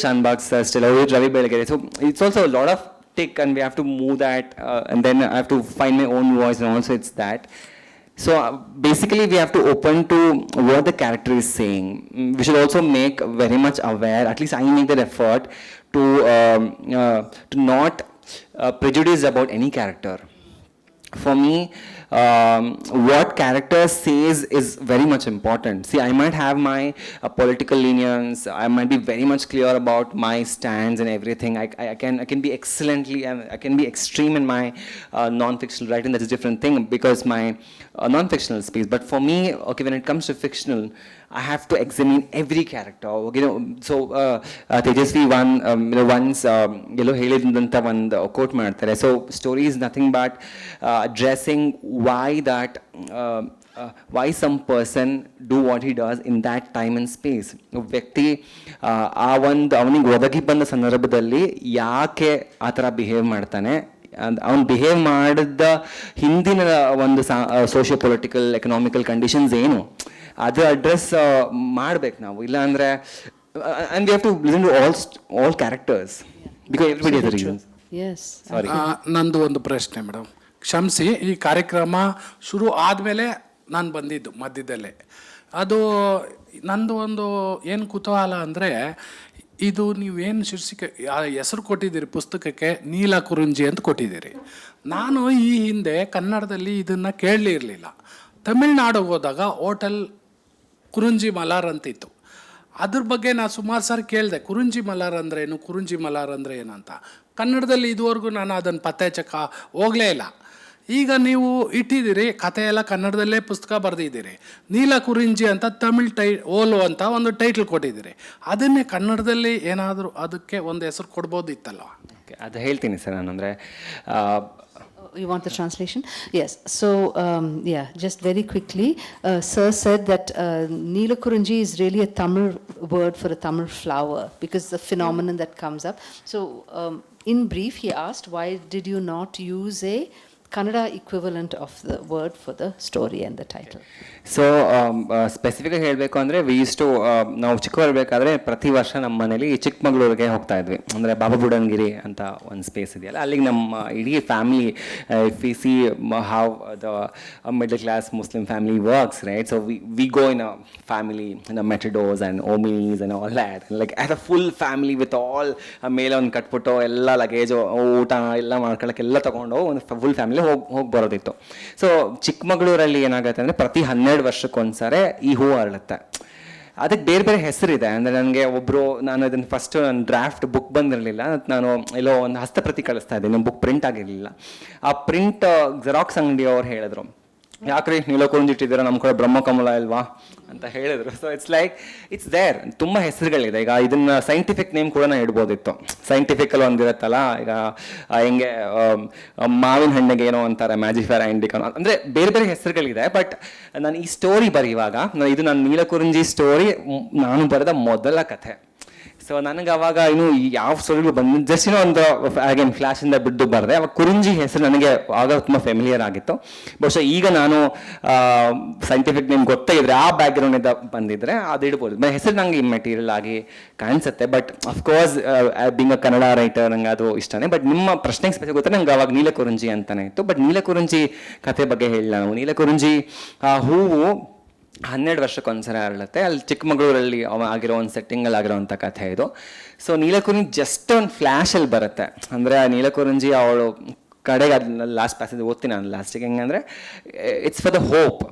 Shanbag's style, or is it Ravi Belagere? So it's also a lot of tick, and we have to move that, and then I have to find my own voice, and also it's that. So basically we have to open to what the character is saying. We should also make very much aware, at least I make that effort to not prejudice about any character. For me, what character says is very much important. See, I might have my political leanings, I might be very much clear about my stands and everything. I can be excellently, I can be extreme in my non-fictional writing. That's a different thing, because my non-fictional space. But for me, okay, when it comes to fictional, I have to examine every character. You know, so Tejasvi once ಹೇಳಿದಂತ ಒಂದು quote ಮಾಡ್ತಾರೆ. So story is nothing but addressing why some person do what he does in that time and space. ವ್ಯಕ್ತಿ ಅವನಿಗೆ ಒದಗಿ ಬಂದ ಸಂದರ್ಭದಲ್ಲಿ ಯಾಕೆ ಆ ಥರ ಬಿಹೇವ್ ಮಾಡ್ತಾನೆ, ಅವ್ನು ಬಿಹೇವ್ ಮಾಡಿದ ಹಿಂದಿನ ಒಂದು ಸೋಷಿಯೋ ಪೊಲಿಟಿಕಲ್ ಎಕನಾಮಿಕಲ್ ಕಂಡೀಷನ್ಸ್ ಏನು, ಅದು ಅಡ್ರೆಸ್ ಮಾಡ್ಬೇಕು ನಾವು. ಇಲ್ಲ ಅಂದರೆ, and we have to listen to all characters, because everybody has a reason. Yes, sorry, ನಂದು ಒಂದು ಪ್ರಶ್ನೆ ಮೇಡಮ್, ಕ್ಷಮಿಸಿ. ಈ ಕಾರ್ಯಕ್ರಮ ಶುರು ಆದಮೇಲೆ ನಾನು ಬಂದಿದ್ದು ಮಧ್ಯದಲ್ಲೇ. ಅದು ನಂದು ಒಂದು ಏನು ಕುತೂಹಲ ಅಂದರೆ, ಇದು ನೀವೇನು ಶೀರ್ಷಿಕೆ ಹೆಸರು ಕೊಟ್ಟಿದ್ದೀರಿ ಪುಸ್ತಕಕ್ಕೆ, ನೀಲ ಕುರುಂಜಿ ಅಂತ ಕೊಟ್ಟಿದ್ದೀರಿ. ನಾನು ಈ ಹಿಂದೆ ಕನ್ನಡದಲ್ಲಿ ಇದನ್ನು ಕೇಳಲಿರಲಿಲ್ಲ. ತಮಿಳ್ನಾಡು ಹೋದಾಗ ಹೋಟೆಲ್ ಕುರುಂಜಿ ಮಲಾರ್ ಅಂತಿತ್ತು. ಅದ್ರ ಬಗ್ಗೆ ನಾನು ಸುಮಾರು ಸಾರಿ ಕೇಳಿದೆ, ಕುರುಂಜಿ ಮಲಾರ್ ಅಂದ್ರೇನು, ಕುರುಂಜಿ ಮಲಾರ್ ಅಂದರೆ ಏನು ಅಂತ. ಕನ್ನಡದಲ್ಲಿ ಇದುವರೆಗೂ ನಾನು ಅದನ್ನು ಪತ್ತೆ ಹೋಗಲೇ ಇಲ್ಲ. ಈಗ ನೀವು ಇಟ್ಟಿದ್ದೀರಿ, ಕಥೆ ಎಲ್ಲ ಕನ್ನಡದಲ್ಲೇ ಪುಸ್ತಕ ಬರೆದಿದ್ದೀರಿ. ನೀಲ ಕುರಿಂಜಿ ಅಂತ ತಮಿಳ್ ಓಲು ಅಂತ ಒಂದು ಟೈಟ್ಲ್ ಕೊಟ್ಟಿದ್ದೀರಿ. ಅದನ್ನೇ ಕನ್ನಡದಲ್ಲಿ ಏನಾದರೂ ಅದಕ್ಕೆ ಒಂದು ಹೆಸರು ಕೊಡ್ಬೋದಿತ್ತಲ್ವ? ಅದು ಹೇಳ್ತೀನಿ ಸರ್ ನಾನು. ಅಂದರೆ you want the translation? Yes. So, yeah, just very quickly, Sir said that Neela Kurunji is really a Tamil word for a Tamil flower, because the phenomenon that comes up. So, in brief, he asked, why did you not use a Kannada equivalent of the word for the story and the title? So ಸ್ಪೆಸಿಫಿಕಾಗಿ ಹೇಳಬೇಕು ಅಂದರೆ, we use to, ನಾವು ಚಿಕ್ಕವರಿರಬೇಕಾದ್ರೆ ಪ್ರತಿ ವರ್ಷ ನಮ್ಮ ಮನೇಲಿ ಚಿಕ್ಕಮಗಳೂರಿಗೆ ಹೋಗ್ತಾ ಇದ್ವಿ. ಅಂದರೆ ಬಾಬಾ ಬುಡನ್ಗಿರಿ ಅಂತ ಒಂದು ಸ್ಪೇಸ್ ಇದೆಯಲ್ಲ, ಅಲ್ಲಿಗೆ ನಮ್ಮ ಇಡೀ family, if we see how the middle class Muslim family works, right? So we go in a family, in a matadors and Omnis and all that, like as a full family with all, ಮೇಲೆ ಒಂದು ಕಟ್ಬಿಟ್ಟು ಎಲ್ಲ luggage, ಊಟ ಎಲ್ಲ ಮಾಡ್ಕೊಳ್ಳೋಕೆ ಎಲ್ಲ ತೊಗೊಂಡು ಒಂದು ಫುಲ್ ಫ್ಯಾಮಿಲಿ ಹೋಗಿ ಬರೋದಿತ್ತು. ಸೊ ಚಿಕ್ಕಮಗಳೂರಲ್ಲಿ ಏನಾಗುತ್ತೆ ಅಂದರೆ, ಪ್ರತಿ 12 ವರ್ಷಕ್ಕೊಂದ್ಸರಿ ಈ ಹೂವು ಅರಳುತ್ತೆ. ಅದಕ್ಕೆ ಬೇರೆ ಬೇರೆ ಹೆಸರಿದೆ. ಅಂದರೆ ನನಗೆ ಒಬ್ಬರು, ನಾನು ಅದನ್ನು ಫಸ್ಟು ನನ್ನ ಡ್ರಾಫ್ಟ್ ಬುಕ್ ಬಂದಿರಲಿಲ್ಲ, ನಾನು ಎಲ್ಲೋ ಒಂದು ಹಸ್ತಪ್ರತಿ ಕಳಿಸ್ತಾ ಇದ್ದೀನಿ, ಬುಕ್ ಪ್ರಿಂಟ್ ಆಗಿರಲಿಲ್ಲ. ಆ ಪ್ರಿಂಟ್ ಜೆರಾಕ್ಸ್ ಅಂಗಡಿಯವ್ರು ಹೇಳಿದ್ರು, ಯಾಕ್ರಿ ನೀಲೋ ಕುಂದಿಟ್ಟಿದ್ದೀರ, ನಮ್ಮ ಕಡೆ ಬ್ರಹ್ಮಕಮಲ ಇಲ್ವಾ ಅಂತ ಹೇಳಿದ್ರು. So it's like it's there. ತುಂಬ ಹೆಸರುಗಳಿದೆ. ಈಗ ಇದನ್ನ ಸೈಂಟಿಫಿಕ್ ನೇಮ್ ಕೂಡ ನಾನು ಇಡ್ಬೋದಿತ್ತು. ಸೈಂಟಿಫಿಕಲ್ ಒಂದಿರುತ್ತಲ್ಲ, ಈಗ ಹೆಂಗೆ ಮಾವಿನ ಹಣ್ಣಿಗೆ ಏನೋ ಅಂತಾರೆ ಮ್ಯಾಜಿಫೆರಾ ಇಂಡಿಕಾ, ಅಂದರೆ ಬೇರೆ ಬೇರೆ ಹೆಸರುಗಳಿದೆ. ಬಟ್ ನಾನು ಈ ಸ್ಟೋರಿ ಬರೆಯುವಾಗ, ಇದು ನನ್ನ ನೀಲ ಕುರುಂಜಿ ಸ್ಟೋರಿ ನಾನು ಬರೆದ ಮೊದಲ ಕಥೆ. ಸೊ ನನಗೆ ಅವಾಗ ಇನ್ನೂ ಯಾವ ಸ್ಟೋರಿಗಳು ಬಂದು ಜಸ್ಟ್ ಏನೋ ಒಂದು ಅಗೇನ್ ಫ್ಲ್ಯಾಶಿಂದ ಬಿದ್ದು ಬರೆದೆ. ಅವಾಗ ಕುರುಂಜಿ ಹೆಸರು ನನಗೆ ಆಗ ತುಂಬ ಫೆಮಿಲಿಯರ್ ಆಗಿತ್ತು. ಬಹುಶಃ ಈಗ ನಾನು ಸೈಂಟಿಫಿಕ್ ನೇಮ್ ಗೊತ್ತೇ ಇದ್ರೆ, ಆ ಬ್ಯಾಕ್ಗ್ರೌಂಡಿಂದ ಬಂದಿದ್ರೆ ಅದು ಇಡ್ಬೋದು. ಬಟ್ ಹೆಸರು ನನಗೆ ಇಮ್ಮೆಟೀರಿಯಲ್ ಆಗಿ ಕಾಣಿಸುತ್ತೆ. But of course being a Kannada writer ನಂಗೆ ಅದು ಇಷ್ಟನೇ. ಬಟ್ ನಿಮ್ಮ ಪ್ರಶ್ನೆಗೆ ಸ್ಪೆಷಲ್ ಗೊತ್ತಾ, ನಂಗೆ ಅವಾಗ ನೀಲ ಕುರುಂಜಿ ಅಂತಲೇ ಇತ್ತು. ಬಟ್ ನೀಲ ಕುರುಂಜಿ ಕಥೆ ಬಗ್ಗೆ ಹೇಳಿ, ನಾವು ನೀಲ ಕುರುಂಜಿ ಹೂವು 12 ವರ್ಷಕ್ಕೊಂದ್ಸರಿ ಅರಳುತ್ತೆ. ಅಲ್ಲಿ ಚಿಕ್ಕಮಗಳೂರಲ್ಲಿ ಆಗಿರೋ ಒಂದು ಸೆಟ್ಟಿಂಗಲ್ಲಿ ಆಗಿರೋವಂಥ ಕಥೆ ಇದು. ಸೊ ನೀಲಕುರುಂಜಿ ಜಸ್ಟ್ ಒಂದು ಫ್ಲ್ಯಾಶಲ್ಲಿ ಬರುತ್ತೆ. ಅಂದರೆ ಆ ನೀಲಕುರುಂಜಿ ಅವಳು ಕಡೆಗೆ, ಅದು ಲಾಸ್ಟ್ ಪ್ಯಾಸೇಜ್ ಓದ್ತೀನಿ ನಾನು ಲಾಸ್ಟಿಗೆ. ಹೆಂಗಂದರೆ, ಇಟ್ಸ್ ಫಾರ್ ದ ಹೋಪ್.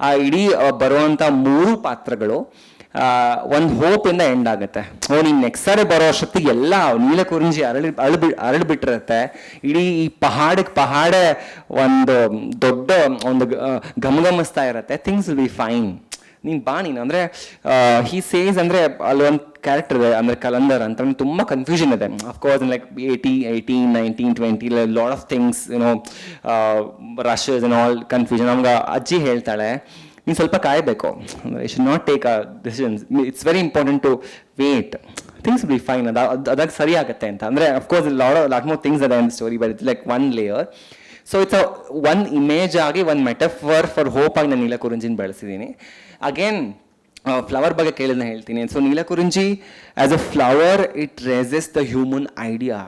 ಆ ಇಡೀ ಬರುವಂಥ 3 ಪಾತ್ರಗಳು ಒಂದು ಹೋಪಿಂದ ಎಂಡ್ ಆಗುತ್ತೆ. ನೀನು ನೆಕ್ಸ್ಟ್ ಸಾರಿ ಬರೋ ಅಷ್ಟೊತ್ತಿಗೆ ಎಲ್ಲ ನೀಲಕುರಿಂಜಿ ಅರಳಿಬಿಟ್ಟಿರುತ್ತೆ. ಇಡೀ ಈ ಪಹಾಡ ಒಂದು ದೊಡ್ಡ ಒಂದು ಘಮಘಮಿಸ್ತಾ ಇರುತ್ತೆ. ಥಿಂಗ್ಸ್ ವಿಲ್ ಬಿ ಫೈನ್, ನೀನು ಬಾ ನೀನು ಅಂದರೆ ಹಿ ಸೇಸ್ ಅಂದರೆ ಅಲ್ಲೊಂದು ಕ್ಯಾರೆಕ್ಟರ್ ಇದೆ ಅಂದರೆ ಕಲಂದರ್ ಅಂತ, ತುಂಬ ಕನ್ಫ್ಯೂಷನ್ ಇದೆ. Of course like 18, 19, 20 lot of things rushes and all confusion. ನಮ್ಗೆ ಅಜ್ಜಿ ಹೇಳ್ತಾಳೆ, ನೀನು ಸ್ವಲ್ಪ ಕಾಯಬೇಕು, you should not take a decisions, it's very important to wait, things be fine, ಅದಾಗ ಸರಿ ಆಗುತ್ತೆ ಅಂತ. ಅಂದರೆ ಅಫ್ಕೋರ್ಸ್ ಲಾಟ್ ಮೋರ್ ಥಿಂಗ್ಸ್ ಅದ in story, but it's like one layer. So it's one image ಆಗಿ ಒಂದು ಮೆಟಫರ್ ಫಾರ್ ಹೋಪ್ ಆಗಿ ನಾನು ನೀಲಕುರಿಂಜಿನ ಬೆಳೆಸಿದ್ದೀನಿ. ಅಗೇನ್ ಫ್ಲವರ್ ಬಗ್ಗೆ ಕೇಳಿದ್ನ ಹೇಳ್ತೀನಿ. So Neelakurinji as a flower it raises the human idea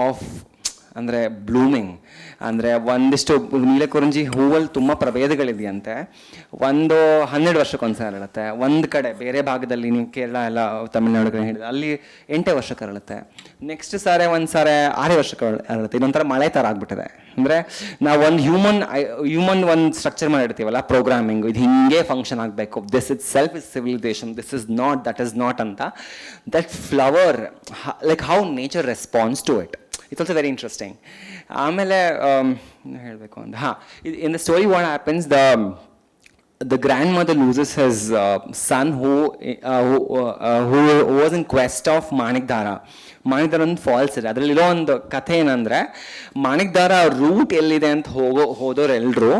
of ಅಂದರೆ ಬ್ಲೂಮಿಂಗ್. ಅಂದರೆ ಒಂದಿಷ್ಟು ನೀಲಕುರಿಂಜಿ ಹೂವಲ್ಲಿ ತುಂಬ ಪ್ರಭೇದಗಳಿದೆಯಂತೆ. ಒಂದು 12 ವರ್ಷಕ್ಕೊಂದ್ಸಲ ಅರಳುತ್ತೆ. ಒಂದು ಕಡೆ ಬೇರೆ ಭಾಗದಲ್ಲಿ ನೀವು ಕೇರಳ ಎಲ್ಲ ತಮಿಳ್ನಾಡು ಕಡೆ ಹೇಳಿದ್ರೆ ಅಲ್ಲಿ 8 ವರ್ಷಕ್ಕೆ ಅರಳುತ್ತೆ. ನೆಕ್ಸ್ಟ್ ಸಾರೆ ಒಂದು ಸಾರೆ 6 ವರ್ಷಕ್ಕೆ ಅರಳುತ್ತೆ. ಇದೊಂಥರ ಮಳೆ ಥರ ಆಗ್ಬಿಟ್ಟಿದೆ. ಅಂದರೆ ನಾವು ಒಂದು ಹ್ಯೂಮನ್ ಒಂದು ಸ್ಟ್ರಕ್ಚರ್ ಮಾಡಿರ್ತೀವಲ್ಲ, ಪ್ರೋಗ್ರಾಮಿಂಗ್, ಇದು ಹಿಂಗೆ ಫಂಕ್ಷನ್ ಆಗಬೇಕು, this is self is civilisation, this is not, that is not ಅಂತ. That flower like how nature responds to it, it's also very interesting. ಆಮೇಲೆ ಹೇಳಬೇಕು ಅಂತ in the story what happens, the grandmother loses his son who was in quest of ಮಾಣಿಕ್ದಾರ. ಮಾಣಿಕ್ದಾರ ಒಂದು falls ಇದೆ. ಅದರಲ್ಲಿರೋ ಒಂದು ಕಥೆ ಏನಂದರೆ, ಮಾಣಿಕ್ದಾರ ರೂಟ್ ಎಲ್ಲಿದೆ ಅಂತ ಹೋದೋರೆಲ್ಲರೂ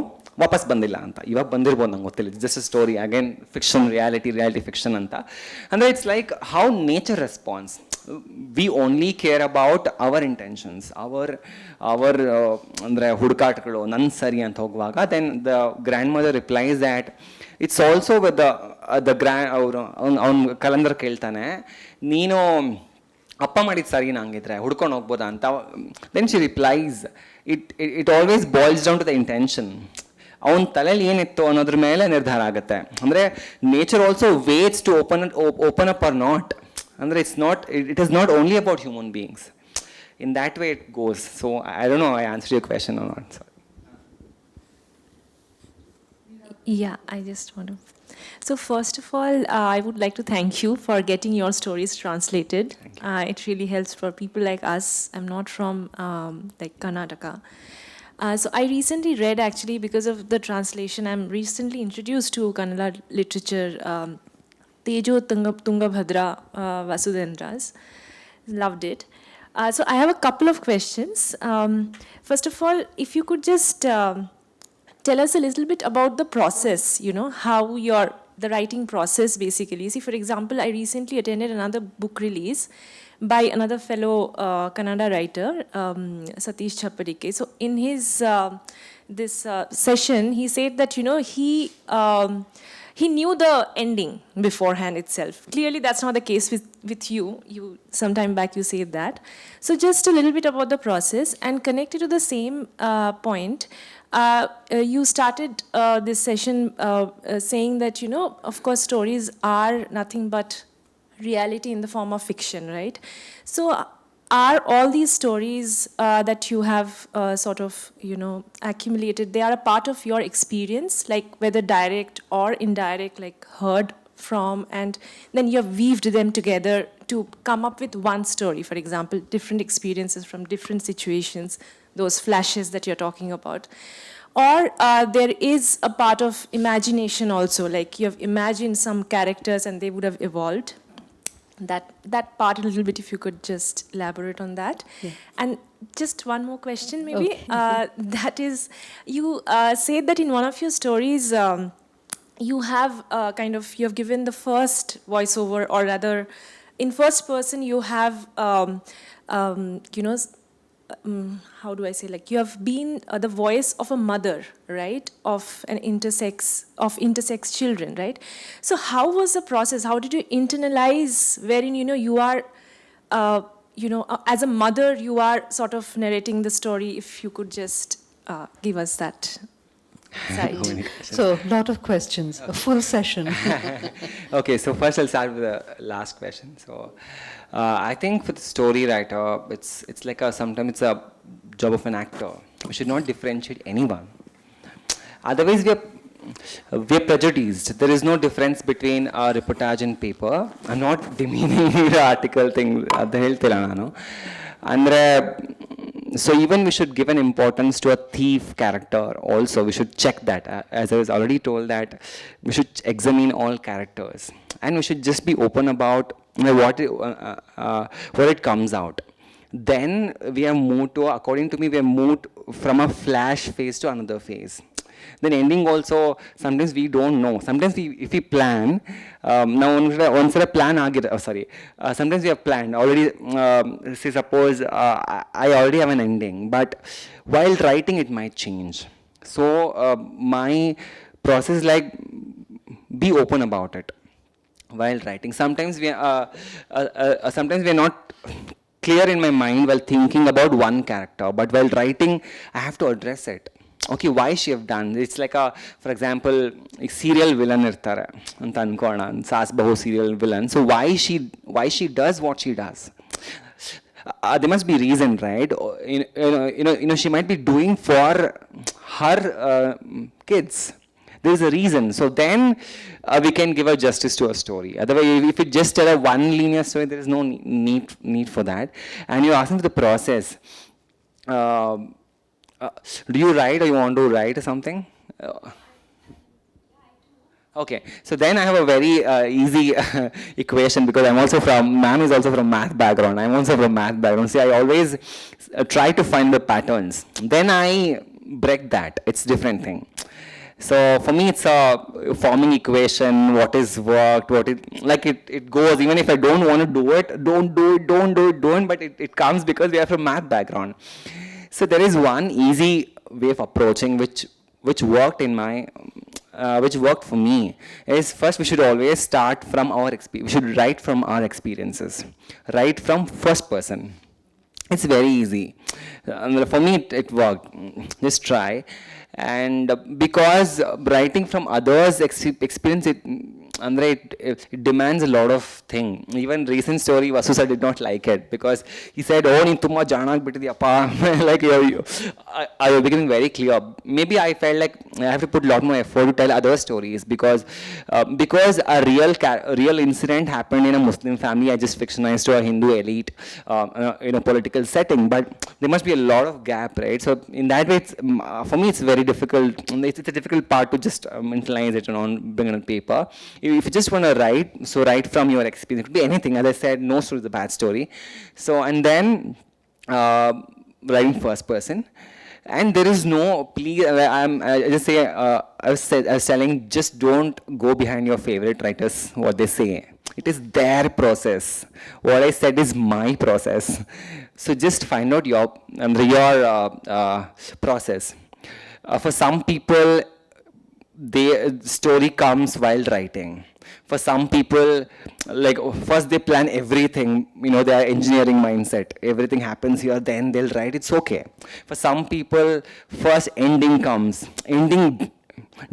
ವಾಪಸ್ ಬಂದಿಲ್ಲ ಅಂತ. ಇವಾಗ ಬಂದಿರ್ಬೋದು, ನಂಗೆ ಗೊತ್ತಿಲ್ಲ. Just a story, again fiction, reality fiction ಅಂತ. ಅಂದರೆ it's like how nature responds. We only care about our intentions, our ಅಂದರೆ ಹುಡುಕಾಟಗಳು, ನನ್ನ ಸರಿ ಅಂತ ಹೋಗುವಾಗ then the grandmother replies that it's also with the ಅವ್ನು ಕಲಂದರ್ ಕೇಳ್ತಾನೆ, ನೀನು ಅಪ್ಪ ಮಾಡಿದ ಸರಿ ನಂಗಿದ್ರೆ ಹುಡ್ಕೊಂಡು ಹೋಗ್ಬೋದಾ ಅಂತ. Then she replies, it always boils down to the intention. ಅವನ ತಲೆಯಲ್ಲಿ ಏನಿತ್ತು ಅನ್ನೋದ್ರ ಮೇಲೆ ನಿರ್ಧಾರ ಆಗುತ್ತೆ. ಅಂದರೆ nature also waits to open up or not. ಅಂದರೆ it is not only about human beings. In that way it goes. So I don't know I answered your question or not. Sorry. Yeah, I just want to. So first of all, I would like to thank you for getting your stories translated. It really helps for people like us. I'm not from like Karnataka. So I recently read, actually, because of the translation, I'm recently introduced to Kannada literature. Tejo Tungabhadra Vasudendras. Loved it. So I have a couple of questions. First of all, if you could just tell us a little bit about the process, how the writing process basically. See, for example, I recently attended another book release by another fellow Kannada writer, Satish Chappadike. So in his this session, he said that, he knew the ending beforehand itself. Clearly, that's not the case with you. Some time back you said that. So just a little bit about the process, and connected to the same point, you started this session saying that, of course, stories are nothing but reality in the form of fiction, right? So are all these stories that you have sort of, accumulated, they are a part of your experience, like whether direct or indirect, like heard from, and then you have weaved them together to come up with one story? For example, different experiences from different situations, those flashes that you're talking about. Or there is a part of imagination also, like you have imagined some characters and they would have evolved. That part a little bit, if you could just elaborate on that. Yeah. And just one more question maybe. Okay. That is, you said that in one of your stories, you have you have given the first voiceover, or rather in first person you have how do I say, like you have been the voice of a mother, right, of intersex children, right? So how was the process? How did you internalize wherein you are as a mother you are sort of narrating the story? If you could just give us that side. So lot of questions, a full session. Okay, so first I'll start with the last question. So I think for the story writer, it's like sometimes it's a job of an actor. We should not differentiate anyone. Otherwise, we are we're prejudiced. There is no difference between a reportage and paper. I'm not demeaning the article thing. ಅದು ಹೇಳ್ತಿಲ್ಲ ನಾನು. ಅಂದರೆ so even we should give an importance to a thief character also. We should check that. As I was already told that we should examine all characters. And we should just be open about what it comes out. Then we are moved to, according to me, we are moved from a flash phase to another phase. Then ending also, sometimes we don't know. Sometimes if we plan, now once a plan sometimes we have planned already, say suppose I already have an ending, but while writing it might change. So my process, like, be open about it while writing. Sometimes sometimes we are not clear in my mind while thinking about one character, but while writing I have to address it. Okay, why she have done? It's like for example, serial villain irtare anta ankona, saas bahu serial villain. So why she does what she does? There must be reason, right? She might be doing for her kids. There is a reason. So then we can give a justice to a story. Otherwise, if you just tell a one linear story, there is no need for that. And you're asking for the process. Do you write, or you want to write something? Okay, so then I have a very easy equation, because ma'am is also from math background. I'm also from math background. See, I always try to find the patterns. Then I break that. It's different thing. So for me, it's a forming equation. What is worked? It goes. Even if I don't want to do it, don't do it. But it comes because we are from math background. So there is one easy way of approaching which worked which worked for me. Is first, we should always start from our experience. We should write from our experiences. Write from first person. It's very easy. For me, it worked. Just try. And because writing from others' experience, it demands a lot of things. Even recent story, Vasu sir did not like it, because he said, "Oh, ನೀನು ತುಂಬ ಜಾಣಾಗಿ ಬಿಟ್ಟಿದ್ಯಪ್ಪ." Like I was becoming very clear. Maybe I felt like I have to put a lot more effort to tell other stories, because a real incident happened in a Muslim family. I just fictionized to a Hindu elite in a political setting, but there must be a lot of gap, right? So in that way, for me, it's very difficult. It's a difficult part to just internalize it and bring it on paper. If you just want to write, so write from your experience. It could be anything. As I said, no story is a bad story. So, and then writing first person. And there is no, please, I just say, I was telling, just don't go behind your favorite writers, what they say. It is their process. What I said is my process. So just find out your process. For some people, the story comes while writing. For some people, like, first they plan everything, their engineering mindset. Everything happens here, then they'll write. It's okay. For some people, first ending comes. Ending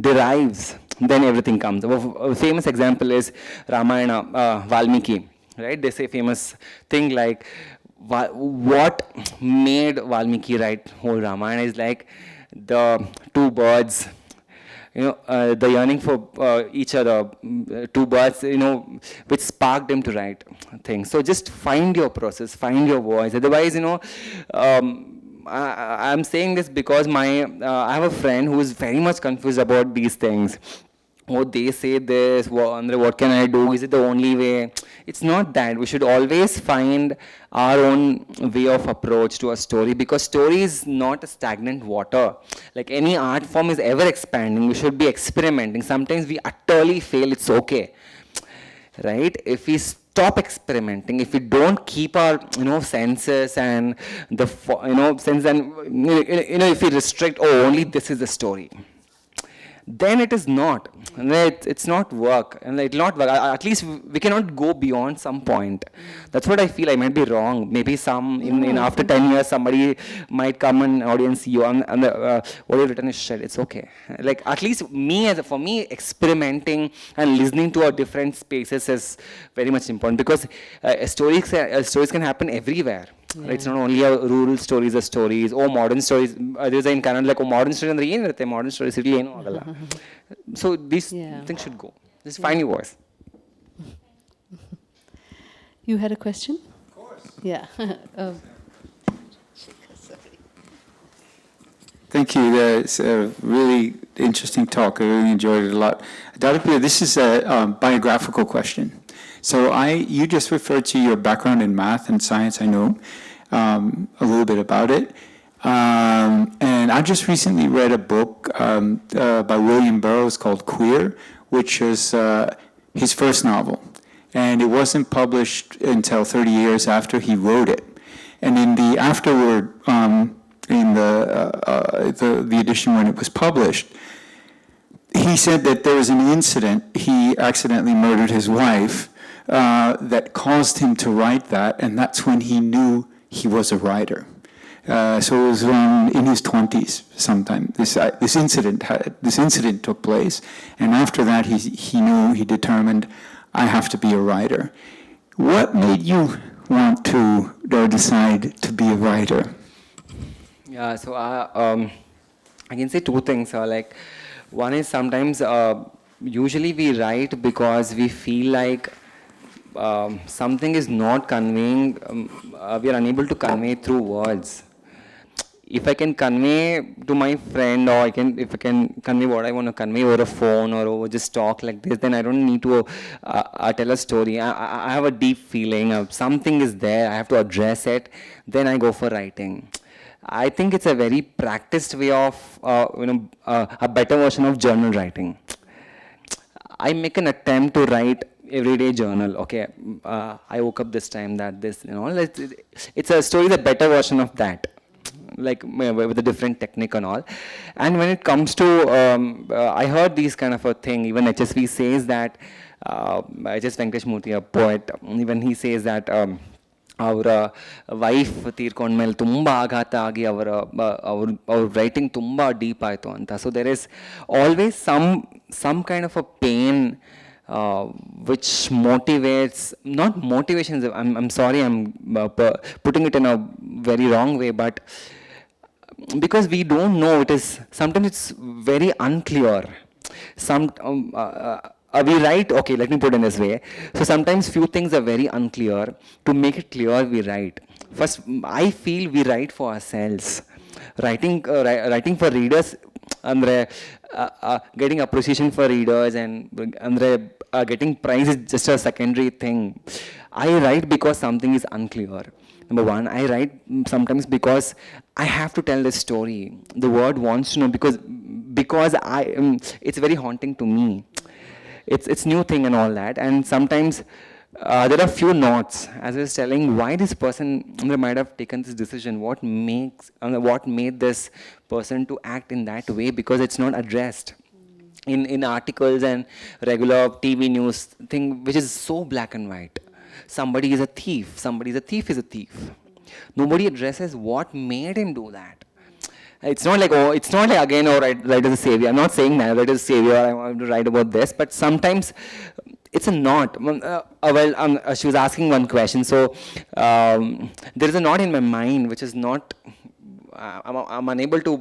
derives, then everything comes. A famous example is Ramayana, Valmiki, right? They say famous thing like, what made Valmiki write whole Ramayana is like the two birds, the yearning for each other, two birds, which sparked him to write things. So just find your process, find your voice. Otherwise, I'm saying this because I have a friend who is very much confused about these things. Oh, they say this, what can I do? Is it the only way? It's not that. We should always find our own way of approach to a story, because story is not a stagnant water. Like any art form is ever expanding. We should be experimenting. Sometimes we utterly fail. It's okay, right? If we stop experimenting, if we don't keep our senses and the sense, and if we restrict, oh, only this is the story, then it is not. It's not work, and it will not work. At least we cannot go beyond some point. That's what I feel. I might be wrong. Maybe in after 10 years, somebody might come and audience see you and what you've written is shit. It's okay. Like, at least for me, experimenting and listening to our different spaces is very much important, because stories can happen everywhere. Right? It's not only a rural stories or stories, oh modern stories. There's in Kannada like, oh modern stories ಅಂದ್ರೆ ಏನಿರುತ್ತೆ modern stories ಇಲ್ಲಿ ಏನೂ ಆಗಲ್ಲ. So these things should go. Just find your voice. You had a question? Of course. Yeah. Thank you. It's a really interesting talk. I really enjoyed it a lot. Dadapeer, this is a biographical question. So you just referred to your background in math and science. I know a little bit about it. And I just recently read a book by William Burroughs called Queer, which is his first novel. And it wasn't published until 30 years after he wrote it. And in the afterword, in the edition when it was published, he said that there was an incident, he accidentally murdered his wife, that caused him to write that, and that's when he knew he was a writer. So it was in his 20s sometime. This incident took place, and after that he knew, he determined, I have to be a writer. What made you want to decide to be a writer? Yeah, so I can say two things. Like, one is sometimes usually we write because we feel like something is not conveying, we are unable to convey through words. If I can convey to my friend, or if I can convey what I want to convey over a phone or over just talk like this, then I don't need to tell a story. I have a deep feeling of something is there, I have to address it, then I go for writing. I think it's a very practiced way of, a better version of journal writing. I make an attempt to write everyday journal. Okay, I woke up this time, that this, it's a story, the better version of that, like with a different technique and all. And when it comes to, I heard these kind of a thing, even HSV says that, HS Venkatesh Murthy, a poet, even he says that, ಅವರ wife ತೀರ್ಕೊಂಡ್ಮೇಲೆ ತುಂಬ ಆಘಾತ ಆಗಿ ಅವ್ರ writing ತುಂಬ deep ಆಯಿತು ಅಂತ. So there is always some kind of a pain which motivates, not motivations, I'm sorry, I'm putting it in a very wrong way, but because we don't know, sometimes it's very unclear. We write, okay, let me put it in this way. So sometimes few things are very unclear. To make it clear, we write. First, I feel we write for ourselves. Writing for readers, getting appreciation for readers and getting prize is just a secondary thing. I write because something is unclear. Number one, I write sometimes because I have to tell this story. The world wants to know, because it's very haunting to me. It's new thing and all that, and sometimes there are few notes, as I was telling, why this person might have taken this decision, what made this person to act in that way, because it's not addressed in articles and regular TV news thing, which is so black and white. Somebody is a thief, is a thief. Nobody addresses what made him do that. It's not like, again, write as a savior. I'm not saying that, write as a savior, I want to write about this, but sometimes it's a knot. She was asking one question, so there is a knot in my mind which is not, I'm unable to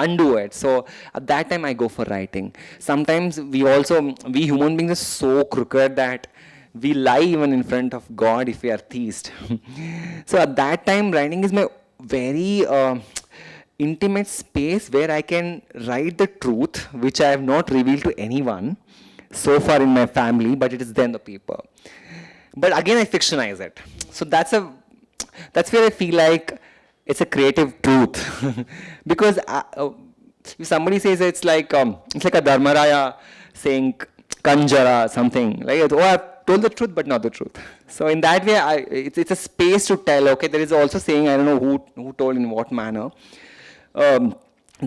undo it. So at that time I go for writing. Sometimes we human beings are so crooked that we lie even in front of God if we are theists. So at that time, writing is my very intimate space where I can write the truth, which I have not revealed to anyone so far in my family, but it is there in the paper. But again, I fictionize it. So that's where I feel like it's a creative truth. Because if somebody says it's like a Dharmaraya saying Kanjara, something like, oh, I've told the truth but not the truth. So in that way, it's a space to tell. Okay, there is also saying, I don't know who told in what manner.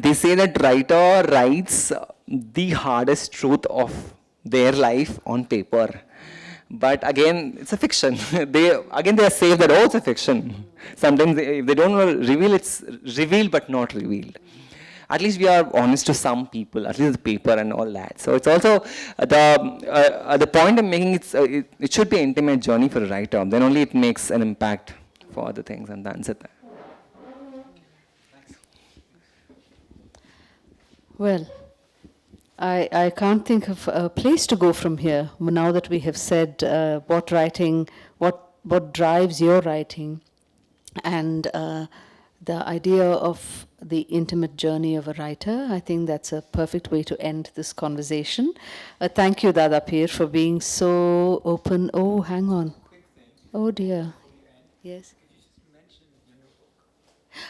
They say that writer writes the hardest truth of their life on paper. But again, it's a fiction. They are safe that it's a fiction. Sometimes if they don't reveal, it's revealed but not revealed. at least we are honest to some people, at least the paper and all that. So it's also the point I'm making. It should be an intimate journey for a writer. Then only it makes an impact for other things, and that's it. Well, I can't think of a place to go from here now that we have said what drives your writing, and the idea of the intimate journey of a writer. I think that's a perfect way to end this conversation. Thank you, Dadapeer, for being so open. Oh, hang on. Oh dear. Yes.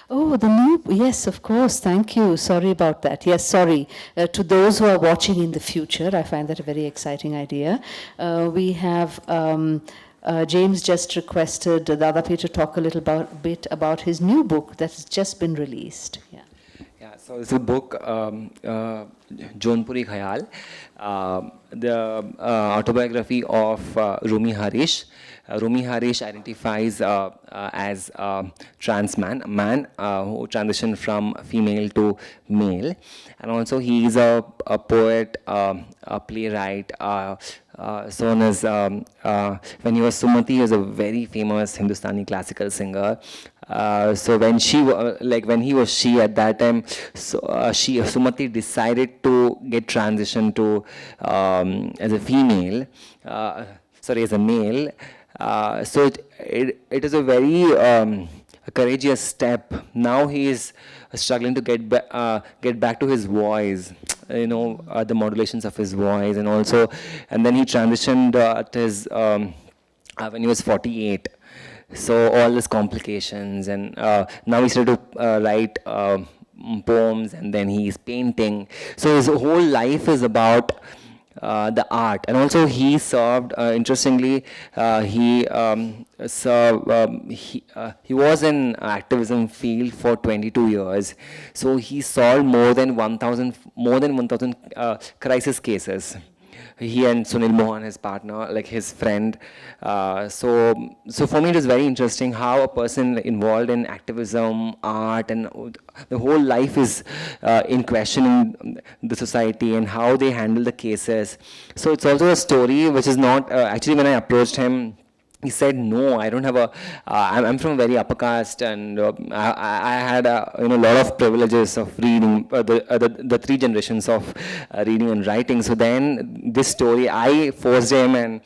Oh, the new, yes, of course, thank you. Sorry about that. Yes, sorry. To those who are watching in the future, I find that a very exciting idea. We have, James just requested Dadapeer to talk a little bit about his new book that has just been released. Yeah. Yeah, so it's a book, Jaunpuri Khayal, the autobiography of Rumi Harish. Rumi Harish identifies as a trans man, a man who transitioned from female to male. And also he is a poet, a playwright, so known as, when he was Sumati, he was a very famous Hindustani classical singer. So when he was she at that time, Sumati decided to get transitioned to as a female, as a male. So it is a very courageous step. Now he is struggling to get back to his voice, the modulations of his voice, and then he transitioned at his when he was 48. So all these complications, and now he started to write poems, and then he's painting. So his whole life is about the art. And also he served, interestingly, he was in activism field for 22 years. So he solved more than 1,000 crisis cases. He and Sunil Mohan, his partner, like his friend. So for me, it is very interesting how a person involved in activism, art, and the whole life is in questioning the society and how they handle the cases. So it's also a story which is not, actually when I approached him, he said, no, I don't have I'm from a very upper caste, and I had a lot of privileges of reading, the three generations of reading and writing. So then this story, I forced him and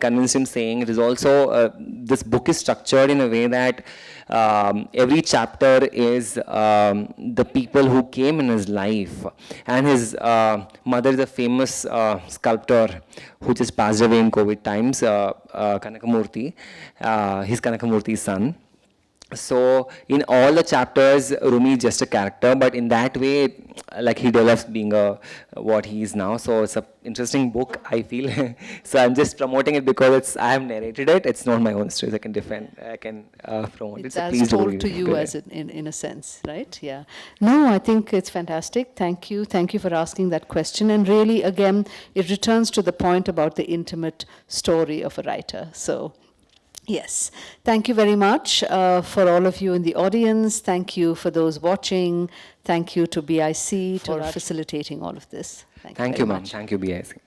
convinced him, saying it is also, this book is structured in a way that every chapter is the people who came in his life. And his mother is a famous sculptor who just passed away in COVID times, Kanakamurthy. He's Kanakamurthy's son. So in all the chapters, Rumi is just a character, but in that way, like he develops being what he is now. So it's an interesting book, I feel. So I'm just promoting it because I have narrated it. It's not my own stories. I can promote it. It's So as please do told read to it. you as in a sense, right? Yeah. No, I think it's fantastic. Thank you. Thank you for asking that question. And really, again, it returns to the point about the intimate story of a writer. So, yes. Thank you very much for all of you in the audience. Thank you for those watching. Thank you to BIC for facilitating all of this. Thank you, very ma'am. much. Thank you, BIC.